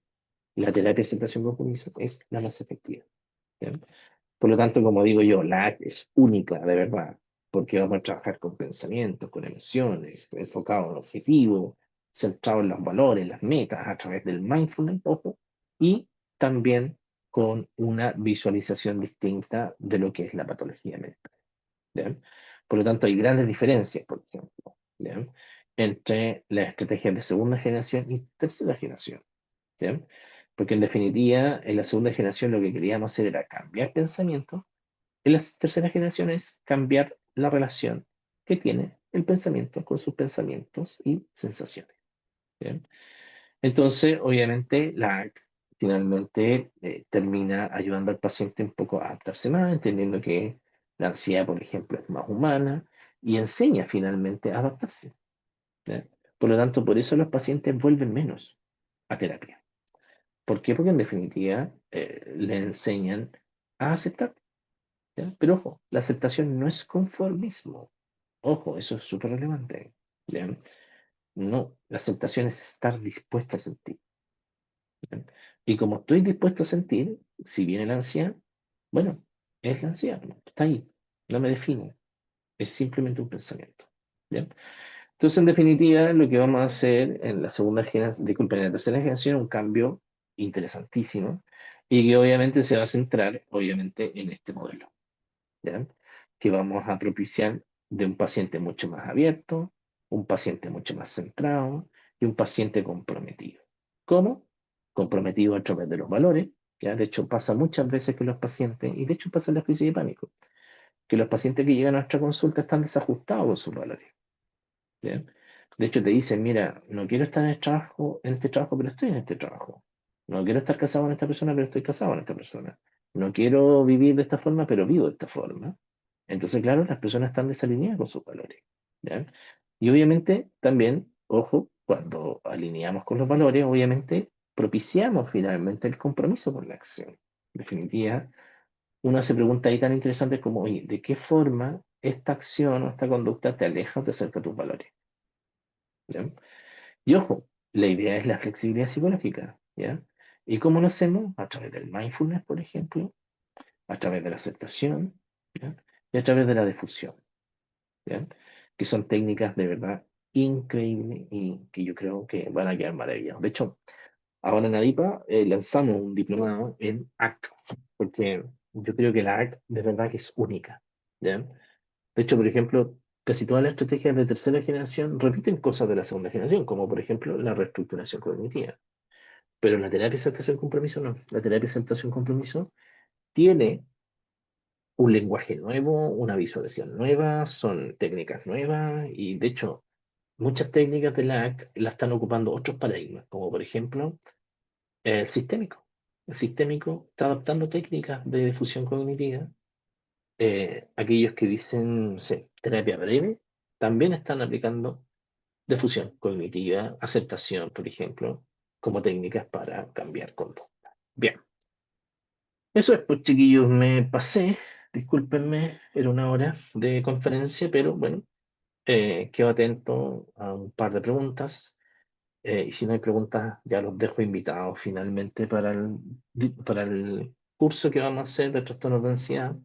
la terapia de aceptación compromiso es la más efectiva. ¿Ya? Por lo tanto, como digo yo, la ACT es única, de verdad, porque vamos a trabajar con pensamientos, con emociones, enfocado en objetivos, centrado en los valores, las metas, a través del mindfulness, ojo, y también con una visualización distinta de lo que es la patología mental. ¿Ya? Por lo tanto, hay grandes diferencias, por ejemplo, ¿ya? Entre las estrategias de segunda generación y tercera generación. ¿Ya? Porque en definitiva, en la segunda generación lo que queríamos hacer era cambiar pensamiento, en la tercera generación es cambiar la relación que tiene el pensamiento con sus pensamientos y sensaciones. ¿Bien? Entonces, obviamente, la ACT finalmente termina ayudando al paciente un poco a adaptarse más, entendiendo que la ansiedad, por ejemplo, es más humana y enseña finalmente a adaptarse. ¿Ya? Por lo tanto, por eso los pacientes vuelven menos a terapia. ¿Por qué? Porque en definitiva le enseñan a aceptar. ¿Ya? Pero ojo, la aceptación no es conformismo. Ojo, eso es súper relevante. ¿Ya? No, la aceptación es estar dispuesto a sentir. ¿Ya? Y como estoy dispuesto a sentir, si viene la ansiedad, bueno, es la ansiedad, ¿no? Está ahí, no me define, es simplemente un pensamiento. ¿Ya? Entonces, en definitiva, lo que vamos a hacer en la segunda generación, disculpen, en la tercera generación, es un cambio interesantísimo y que obviamente se va a centrar, obviamente, en este modelo. ¿Ya? Que vamos a propiciar de un paciente mucho más abierto, un paciente mucho más centrado y un paciente comprometido. ¿Cómo? Comprometido a través de los valores. ¿Ya? De hecho, pasa muchas veces que los pacientes, y de hecho pasa en la crisis de pánico, que los pacientes que llegan a nuestra consulta están desajustados con sus valores. ¿Ya? De hecho, te dicen, mira, no quiero estar en este trabajo, pero estoy en este trabajo. No quiero estar casado con esta persona, pero estoy casado con esta persona. No quiero vivir de esta forma, pero vivo de esta forma. Entonces, claro, las personas están desalineadas con sus valores. ¿Ya? Y obviamente, también, ojo, cuando alineamos con los valores, obviamente propiciamos finalmente el compromiso con la acción. En definitiva, una se pregunta ahí tan interesante como, oye, ¿de qué forma esta acción o esta conducta te aleja o te acerca a tus valores? ¿Ya? Y ojo, la idea es la flexibilidad psicológica, ¿ya? ¿Y cómo lo hacemos? A través del mindfulness, por ejemplo, a través de la aceptación, ¿ya? Y a través de la difusión, ¿ya? Que son técnicas de verdad increíbles y que yo creo que van a quedar maravillados. De hecho, ahora en ADIPA lanzamos un diplomado en ACT, porque yo creo que la ACT de verdad que es única, ¿ya? De hecho, por ejemplo, casi todas las estrategias de tercera generación repiten cosas de la segunda generación, como por ejemplo la reestructuración cognitiva. Pero la terapia de aceptación compromiso no. La terapia de aceptación compromiso tiene un lenguaje nuevo, una visualización nueva, son técnicas nuevas y de hecho muchas técnicas de la ACT la están ocupando otros paradigmas, como por ejemplo el sistémico. El sistémico está adaptando técnicas de difusión cognitiva. Aquellos que dicen, no sé, terapia breve, también están aplicando difusión cognitiva, aceptación, por ejemplo, como técnicas para cambiar conducta. Bien, eso es, pues chiquillos, me pasé, discúlpenme, era una hora de conferencia, pero bueno, quedo atento a un par de preguntas. Y si no hay preguntas, ya los dejo invitados finalmente para el curso que vamos a hacer de trastornos de ansiedad.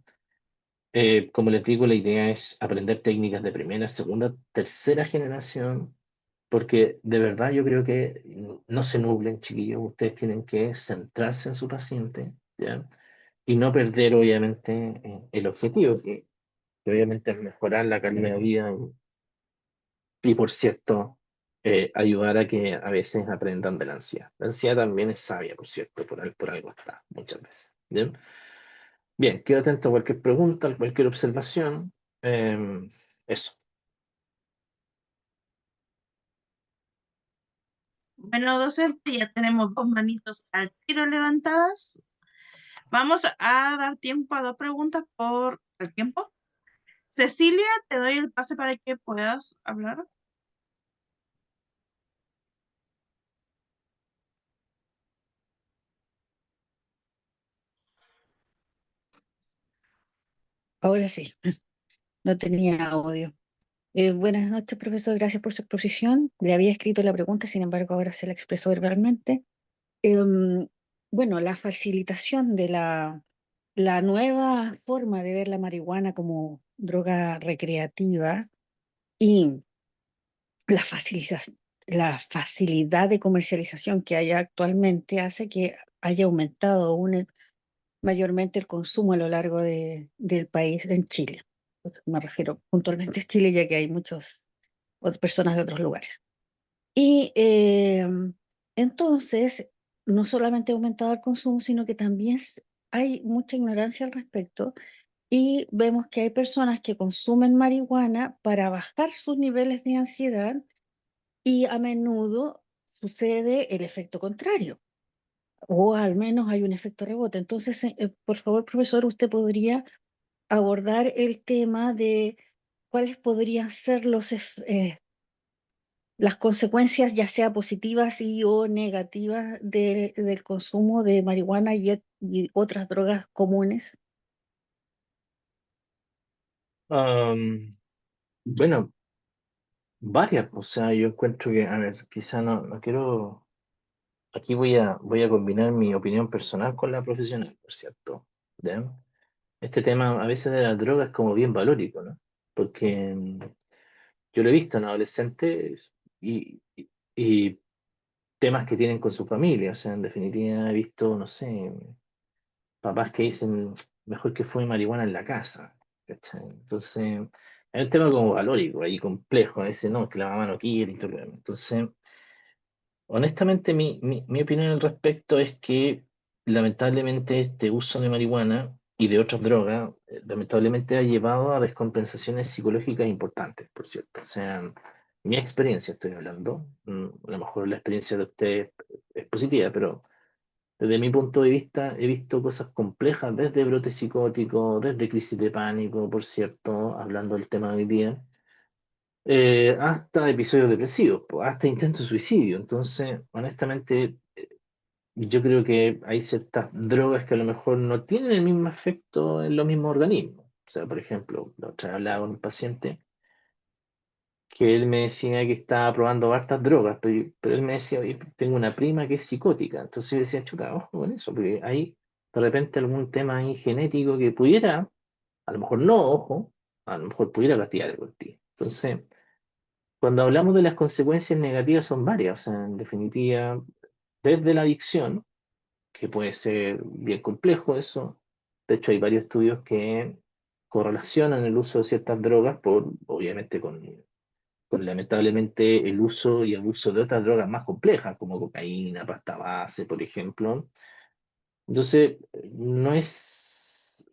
Como les digo, la idea es aprender técnicas de primera, segunda, tercera generación, porque de verdad yo creo que no se nublen, chiquillos, ustedes tienen que centrarse en su paciente, ¿ya? Y no perder, obviamente, el objetivo, que obviamente es mejorar la calidad de vida y, por cierto, ayudar a que a veces aprendan de la ansiedad. La ansiedad también es sabia, por cierto, por algo está, muchas veces. ¿Bien? Bien, quedo atento a cualquier pregunta, a cualquier observación. Eso. Bueno, docente, ya tenemos dos manitos al tiro levantadas. Vamos a dar tiempo a dos preguntas por el tiempo. Cecilia, te doy el pase para que puedas hablar. Ahora sí, no tenía audio. Buenas noches, profesor. Gracias por su exposición. Le había escrito la pregunta, sin embargo, ahora se la expresó verbalmente. Bueno, la facilitación de la nueva forma de ver la marihuana como droga recreativa y la facilidad de comercialización que hay actualmente hace que haya aumentado aún mayormente el consumo a lo largo del país en Chile. Me refiero puntualmente a Chile, ya que hay muchas otras personas de otros lugares. Y entonces, no solamente ha aumentado el consumo, sino que también hay mucha ignorancia al respecto y vemos que hay personas que consumen marihuana para bajar sus niveles de ansiedad y a menudo sucede el efecto contrario, o al menos hay un efecto rebote. Entonces, por favor, profesor, usted podría abordar el tema de cuáles podrían ser las consecuencias, ya sea positivas y o negativas, del consumo de marihuana y otras drogas comunes. Am, bueno, varias, o sea, yo encuentro que, a ver, quizá no quiero, aquí voy a combinar mi opinión personal con la profesional, por cierto. ¿Ya? Este tema a veces de las drogas es como bien valórico, ¿no? Porque yo lo he visto en adolescentes y temas que tienen con su familia, o sea, en definitiva he visto, no sé, papás que dicen, mejor que fume marihuana en la casa, ¿cachai? Entonces, es un tema como valórico y complejo, a veces no, que la mamá no quiere y todo lo demás. Entonces, honestamente, mi opinión al respecto es que lamentablemente este uso de marihuana y de otras drogas, lamentablemente ha llevado a descompensaciones psicológicas importantes, por cierto. O sea, mi experiencia estoy hablando, a lo mejor la experiencia de ustedes es positiva, pero desde mi punto de vista he visto cosas complejas, desde brotes psicóticos, desde crisis de pánico, por cierto, hablando del tema de hoy día, hasta episodios depresivos, po, hasta intentos de suicidio. Entonces, honestamente, yo creo que hay ciertas drogas que a lo mejor no tienen el mismo efecto en los mismos organismos. O sea, por ejemplo, la otra vez hablaba con un paciente que él me decía que estaba probando hartas drogas, pero él me decía, oye, tengo una prima que es psicótica. Entonces yo decía, chuta, ojo con eso, porque hay de repente algún tema ahí genético que pudiera, a lo mejor no, ojo, a lo mejor pudiera castigar por ti. Entonces, cuando hablamos de las consecuencias negativas son varias, o sea, en definitiva, desde la adicción, que puede ser bien complejo eso. De hecho, hay varios estudios que correlacionan el uso de ciertas drogas obviamente, con lamentablemente el uso y abuso de otras drogas más complejas, como cocaína, pasta base, por ejemplo. Entonces, no es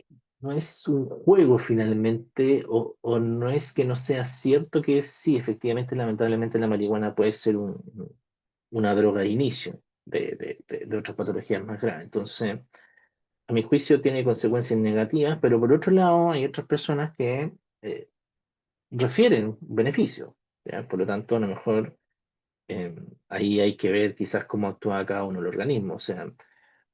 un juego finalmente, o no es que no sea cierto que sí, efectivamente, lamentablemente la marihuana puede ser una droga de inicio de otras patologías más graves. Entonces, a mi juicio tiene consecuencias negativas, pero por otro lado hay otras personas que eh, refieren beneficios, ¿ya? Por lo tanto, a lo mejor ahí hay que ver quizás cómo actúa cada uno el organismo. O sea,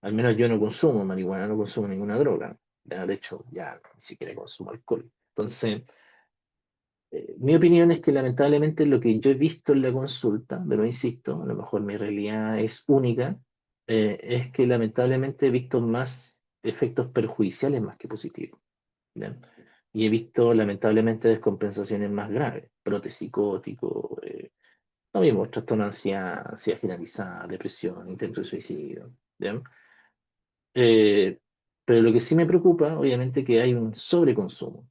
al menos yo no consumo marihuana, no consumo ninguna droga. ¿Ya? De hecho, ya ni siquiera consumo alcohol. Entonces, mi opinión es que lamentablemente lo que yo he visto en la consulta, pero insisto, a lo mejor mi realidad es única, es que lamentablemente he visto más efectos perjudiciales más que positivos. ¿Ya? Y he visto lamentablemente descompensaciones más graves, brotes psicóticos, Lo mismo, trastorno de ansiedad, ansiedad generalizada, depresión, intento de suicidio. ¿Bien? Pero lo que sí me preocupa, obviamente, que hay un sobreconsumo.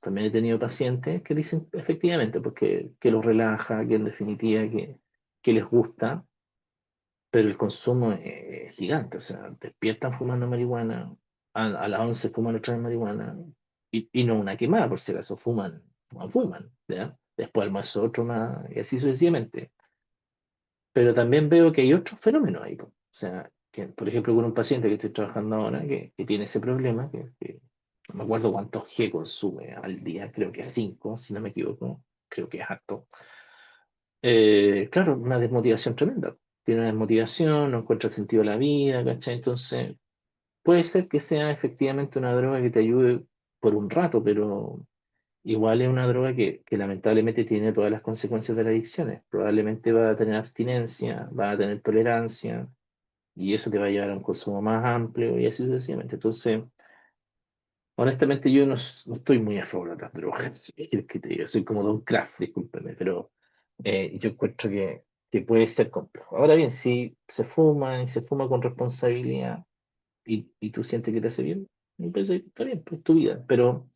También he tenido pacientes que dicen efectivamente porque, que los relaja, que en definitiva que les gusta, pero el consumo es gigante. O sea, despiertan fumando marihuana, a las 11 fuman otra vez marihuana, y no una quemada, por si acaso, fuman, ¿ya? Después almuerzo otro más, y así sucesivamente. Pero también veo que hay otros fenómenos ahí, po. O sea, que, por ejemplo, con un paciente que estoy trabajando ahora que tiene ese problema, que no me acuerdo cuántos G consume al día, creo que 5, si no me equivoco, creo que es harto. Claro, una desmotivación tremenda. Tiene una desmotivación, no encuentra sentido a la vida, ¿cachai? Entonces, puede ser que sea efectivamente una droga que te ayude por un rato, pero igual es una droga que lamentablemente tiene todas las consecuencias de las adicciones. Probablemente va a tener abstinencia, va a tener tolerancia, y eso te va a llevar a un consumo más amplio y así sucesivamente. Entonces, honestamente yo no estoy muy a favor de las drogas. Es que te digo, soy como Don Kraft, discúlpeme, pero yo encuentro que puede ser complejo. Ahora bien, si se fuma y se fuma con responsabilidad y tú sientes que te hace bien, me parece que está bien, pues es tu vida, pero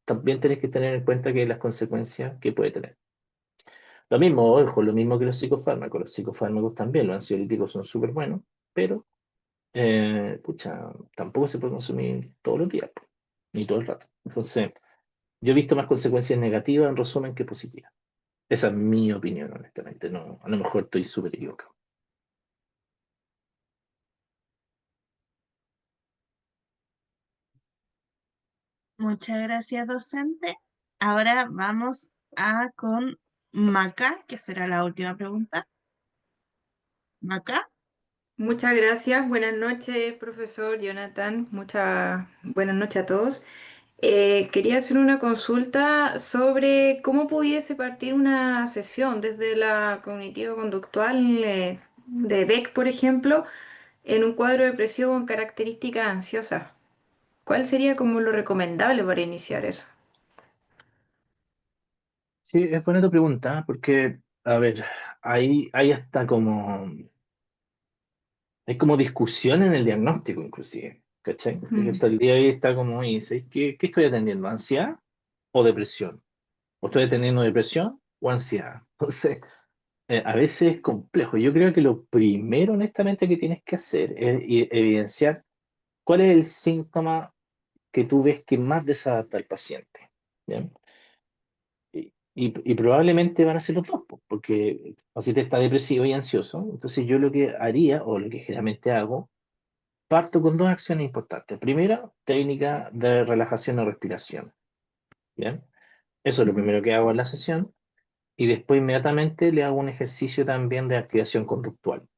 también tenés que tener en cuenta que las consecuencias que puede tener. Lo mismo, ojo, lo mismo que los psicofármacos también, los ansiolíticos son súper buenos, pero pucha, tampoco se puede consumir todos los días, po, ni todo el rato. Entonces, yo he visto más consecuencias negativas en resumen que positivas. Esa es mi opinión, honestamente. No, a lo mejor estoy súper equivocado. Muchas gracias, docente. Ahora vamos a con Maca, que será la última pregunta. Maca. Muchas gracias. Buenas noches, profesor Jonathan. Muchas buenas noches a todos. Quería hacer una consulta sobre cómo pudiese partir una sesión desde la cognitivo-conductual de Beck, por ejemplo, en un cuadro depresivo con características ansiosas. ¿Cuál sería como lo recomendable para iniciar eso? Sí, es buena tu pregunta, porque, a ver, hay hasta hay como discusión en el diagnóstico, inclusive, ¿cachai? Porque Mm, hasta el día de hoy está como, y dice, ¿qué estoy atendiendo? ¿Ansiedad o depresión? ¿O estoy sí. atendiendo depresión o ansiedad? Entonces, a veces es complejo. Yo creo que lo primero, honestamente, que tienes que hacer es evidenciar cuál es el síntoma que tú ves que más desadapta al paciente. ¿Ya? Y probablemente van a ser los dos, po, porque el paciente está depresivo y ansioso. Entonces yo lo que haría, o lo que generalmente hago, parto con dos acciones importantes. Primera, técnica de relajación o respiración. ¿Ya? Eso es lo Ujú. primero que hago en la sesión. Y después inmediatamente le hago un ejercicio también de activación conductual.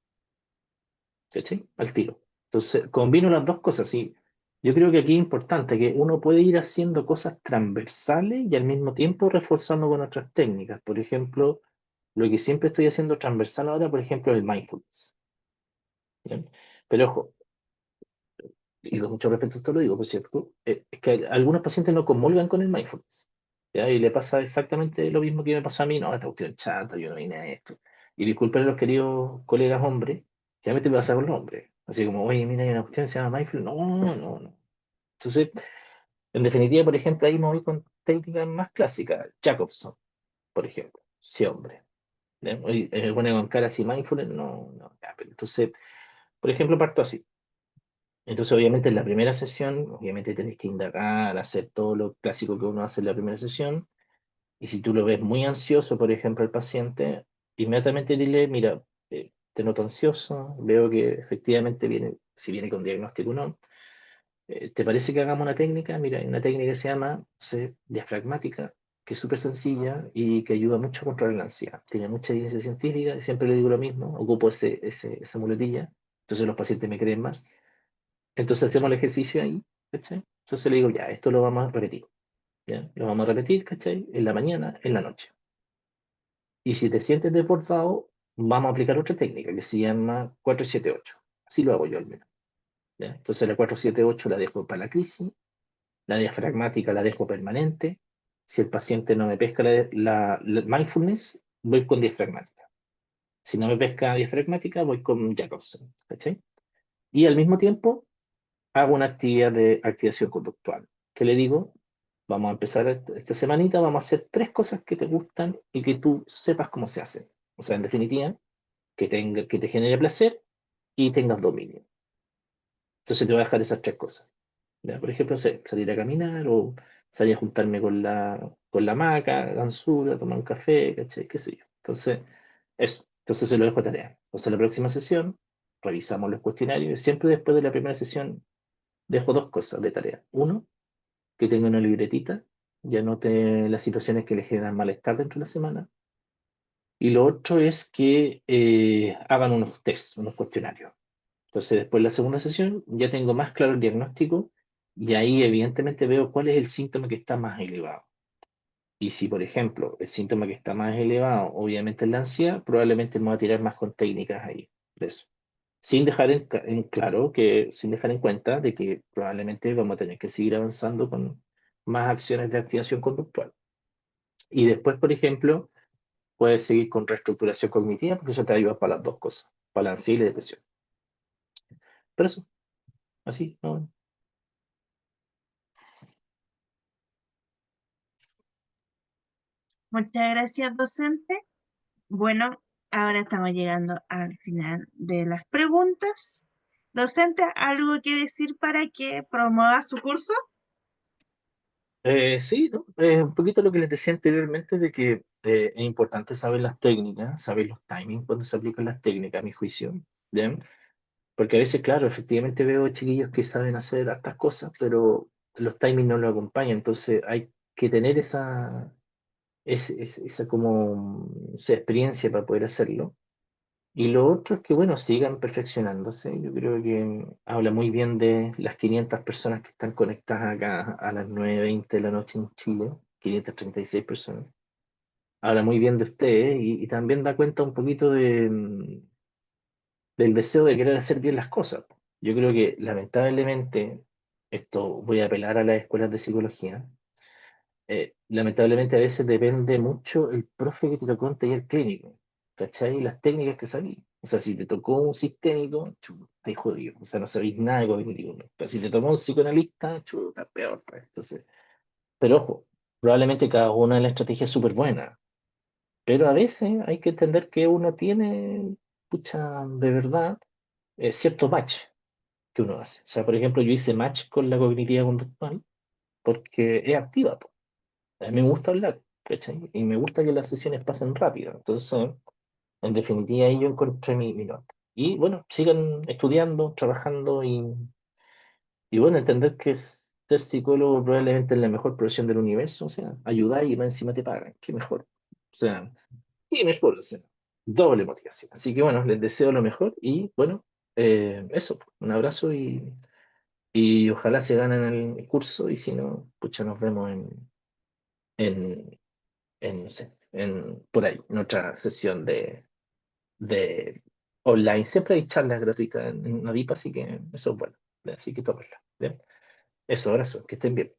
¿Cachai? Al tiro. Entonces, combino las dos cosas. Y yo creo que aquí es importante que uno puede ir haciendo cosas transversales y al mismo tiempo reforzando con otras técnicas. Por ejemplo, lo que siempre estoy haciendo transversal ahora, por ejemplo, es el mindfulness. ¿Ya? Pero ojo, y con mucho respeto esto lo digo, por cierto, es que algunos pacientes no comulgan con el mindfulness. ¿Ya? Y le pasa exactamente lo mismo que me pasó a mí. No, esta cuestión chata, yo no vine a esto. Y disculpen a los queridos colegas hombres, realmente me pasa con los hombres. Así como, oye, mira, hay una cuestión que se llama mindfulness. No, no, no. Entonces, en definitiva, por ejemplo, ahí me voy con técnicas más clásicas. Jacobson, por ejemplo. Sí, hombre. ¿Ya? Oye, me pone con cara así mindfulness. No, no. Ya, pero entonces, por ejemplo, parto así. Entonces, obviamente, en la primera sesión, obviamente tenés que indagar, hacer todo lo clásico que uno hace en la primera sesión. Y si tú lo ves muy ansioso, por ejemplo, al paciente, inmediatamente dile, mira, te noto ansioso, veo que efectivamente viene, si viene con diagnóstico o no. ¿Te parece que hagamos una técnica? Mira, hay una técnica que se llama, no sé, diafragmática, que es súper sencilla y que ayuda mucho a controlar la ansiedad. Tiene mucha evidencia científica, y siempre le digo lo mismo, ocupo esa muletilla, entonces los pacientes me creen más. Entonces hacemos el ejercicio ahí, ¿cachai? Entonces le digo, ya, esto lo vamos a repetir, ¿ya? Lo vamos a repetir, ¿cachai? En la mañana, en la noche. Y si te sientes desbordado, vamos a aplicar otra técnica que se llama 4-7-8. Así lo hago yo al menos, ¿ya? Entonces la 4-7-8 la dejo para la crisis, la diafragmática la dejo permanente. Si el paciente no me pesca la mindfulness, voy con diafragmática. Si no me pesca diafragmática, voy con Jacobson, ¿cachai? Y al mismo tiempo hago una actividad de activación conductual. ¿Qué le digo? Vamos a empezar esta semanita, vamos a hacer 3 cosas que te gustan y que tú sepas cómo se hacen. O sea, en definitiva, que te genere placer y tengas dominio. Entonces te voy a dejar esas 3 cosas. ¿Ya? Por ejemplo, salir a caminar o salir a juntarme con la hamaca, ganzura, tomar un café, ¿cachai? ¿Qué sé yo? Entonces, eso. Entonces se lo dejo a tarea. Entonces, la próxima sesión, revisamos los cuestionarios y siempre después de la primera sesión dejo 2 cosas de tarea. Uno, que tenga una libretita y anote las situaciones que le generan malestar dentro de la semana. Y lo otro es que hagan unos tests, unos cuestionarios. Entonces, después de la segunda sesión, ya tengo más claro el diagnóstico y ahí evidentemente veo cuál es el síntoma que está más elevado. Y si, por ejemplo, el síntoma que está más elevado, obviamente es la ansiedad, probablemente me voy a tirar más con técnicas ahí de eso. Sin dejar en claro que, sin dejar en cuenta de que probablemente vamos a tener que seguir avanzando con más acciones de activación conductual. Y después, por ejemplo, puedes seguir con reestructuración cognitiva, porque eso te ayuda para las 2 cosas, para la ansiedad y la depresión. Pero eso, así, ¿no? Muchas gracias, docente. Bueno, ahora estamos llegando al final de las preguntas. Docente, ¿algo que decir para que promueva su curso? Sí, ¿no? Un poquito lo que les decía anteriormente de que es importante saber las técnicas, saber los timings cuando se aplican las técnicas, a mi juicio, ¿ya? Porque a veces, claro, efectivamente veo chiquillos que saben hacer hartas cosas, pero los timings no lo acompañan, entonces hay que tener esa como esa experiencia para poder hacerlo. Y lo otro es que, bueno, sigan perfeccionándose. Yo creo que habla muy bien de las 500 personas que están conectadas acá a las 9:20 de la noche en Chile, 536 personas. Habla muy bien de ustedes y también da cuenta un poquito del deseo de querer hacer bien las cosas. Yo creo que lamentablemente, esto voy a apelar a las escuelas de psicología, lamentablemente a veces depende mucho el profe que te tocó en taller clínico, ¿cachai? Y las técnicas que sabís. O sea, si te tocó un sistémico, chuta, te jodido. O sea, no sabéis nada de cognitivo, ¿no? Pero si te tomó un psicoanalista, chuta, peor, pues. Entonces, pero ojo, probablemente cada una de las estrategias es súper buena, pero a veces hay que entender que uno tiene, pucha, de verdad, cierto match que uno hace. O sea, por ejemplo, yo hice match con la cognitiva conductual porque es activa, po. A mí me gusta hablar, ¿cachai? Y me gusta que las sesiones pasen rápido. Entonces, en definitiva, ahí yo encontré mi nota. Y bueno, sigan estudiando, trabajando y bueno, entender que ser psicólogo probablemente es la mejor profesión del universo. O sea, ayudar y más encima te pagan. Qué mejor. O sea, qué mejor. O sea, doble motivación. Así que bueno, les deseo lo mejor y bueno, eso. Un abrazo y ojalá se ganen el curso y si no, pucha, nos vemos en no sé, por ahí, en otra sesión de online. Siempre hay charlas gratuitas en Nadipa, así que eso es bueno. Así que tómenla. ¿Bien? Eso, abrazo, que estén bien.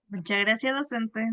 Muchas gracias, docente.